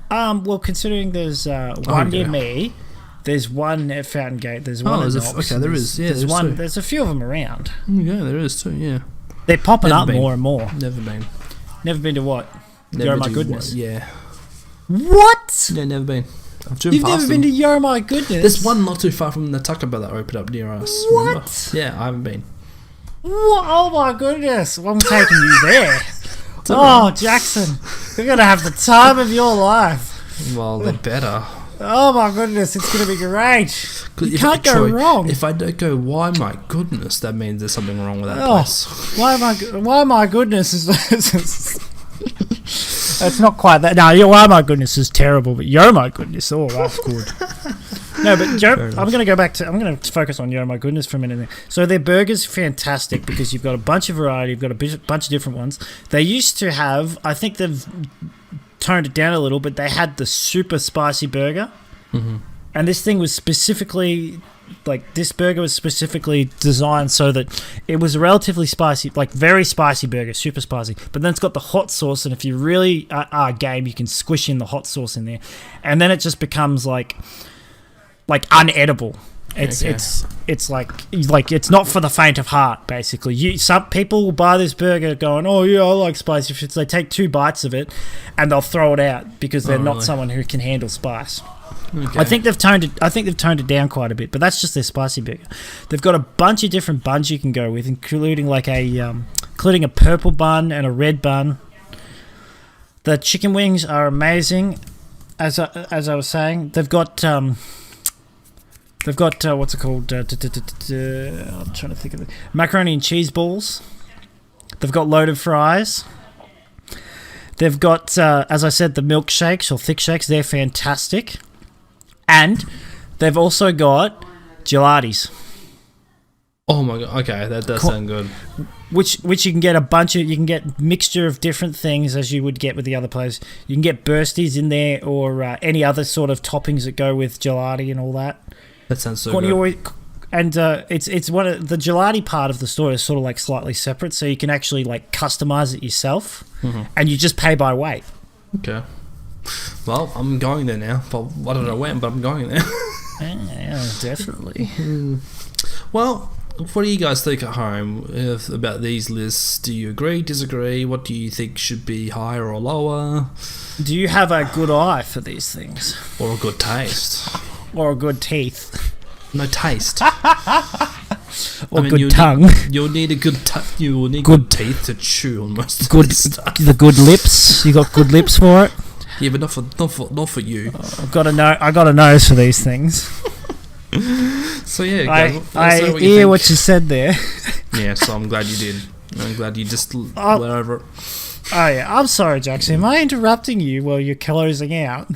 B: Well, considering there's one near me, there's one at Fountain Gate. There's one at Knox.
A: Okay, there is. Yeah, there's one.
B: There's a few of them around.
A: Yeah, there is too. Yeah,
B: they're popping up more and more.
A: Never been.
B: Never been to what?
A: Never
B: Yo, my
A: do
B: goodness.
A: what- Yeah.
B: What?
A: Yeah, never been. I've driven
B: You've
A: past
B: never been
A: them.
B: to Yo, my goodness?
A: There's one not too far from the Tucker Bar that opened up near us. Remember?
B: What?
A: Yeah, I haven't been.
B: What? Oh my goodness! Well, I'm taking you there. Oh, Jackson, you're gonna have the time of your life.
A: Well, they're better.
B: Oh my goodness, it's gonna be great. You
A: If
B: can't go
A: Troy,
B: wrong.
A: If I don't go, why my goodness, that means there's something wrong with that
B: Oh,
A: place.
B: why my goodness is it's not quite that. No, why my goodness is terrible, but yo my goodness, oh that's good. No, but I'm going to focus on Yo My Goodness for a minute. So their burgers fantastic because you've got a bunch of variety, you've got a bunch of different ones. They used to have, I think they've toned it down a little, but they had the super spicy burger.
A: Mm-hmm.
B: And this thing was specifically, this burger was specifically designed so that it was a relatively spicy, very spicy burger, super spicy. But then it's got the hot sauce, and if you really are game, you can squish in the hot sauce in there. And then it just becomes unedible. It's it's not for the faint of heart. Basically, some people will buy this burger going, "Oh yeah, I like spicy shit." So they take 2 bites of it, and they'll throw it out because they're not someone who can handle spice. Okay. I think they've toned it down quite a bit, but that's just their spicy burger. They've got a bunch of different buns you can go with, including including a purple bun and a red bun. The chicken wings are amazing, as I was saying. They've got what's it called? I'm trying to think of it. Macaroni and cheese balls. They've got loaded fries. They've got, as I said, the milkshakes or thick shakes. They're fantastic. And they've also got gelatis.
A: Oh my god! Okay, that does sound good.
B: Which you can get you can get mixture of different things as you would get with the other place. You can get bursties in there or any other sort of toppings that go with gelati and all that.
A: That sounds so good.
B: And it's one of the gelati part of the store is sort of slightly separate, so you can actually customize it yourself, and you just pay by weight.
A: Okay. Well, I'm going there now. Well, I don't know when, but I'm going there.
B: Yeah, definitely.
A: Well, what do you guys think at home about these lists? Do you agree, disagree? What do you think should be higher or lower?
B: Do you have a good eye for these things?
A: Or a good taste?
B: Or a good teeth?
A: No taste.
B: Or good tongue?
A: You'll need a good you will need good teeth to chew on most of this stuff.
B: The good lips? You got good lips for it?
A: Yeah, but not for you.
B: I got a nose for these things.
A: So yeah,
B: I hear what you said there.
A: Yeah, so I'm glad you did. I'm glad you just went over it.
B: Oh yeah, I'm sorry, Jackson. Am I interrupting you while you're closing out?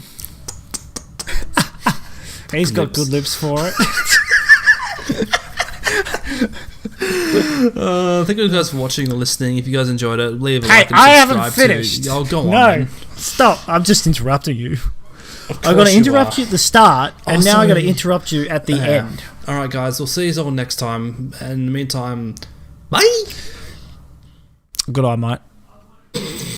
B: He's got good lips for it.
A: Thank you guys for watching or listening. If you guys enjoyed it, leave a
B: Hey,
A: like and subscribe.
B: I haven't finished.
A: Go on.
B: No, stop. I'm just interrupting you. I've got to interrupt you at the start, and now I've got to interrupt you at the end.
A: Alright guys, we'll see you all next time. And in the meantime, bye!
B: Good eye, mate.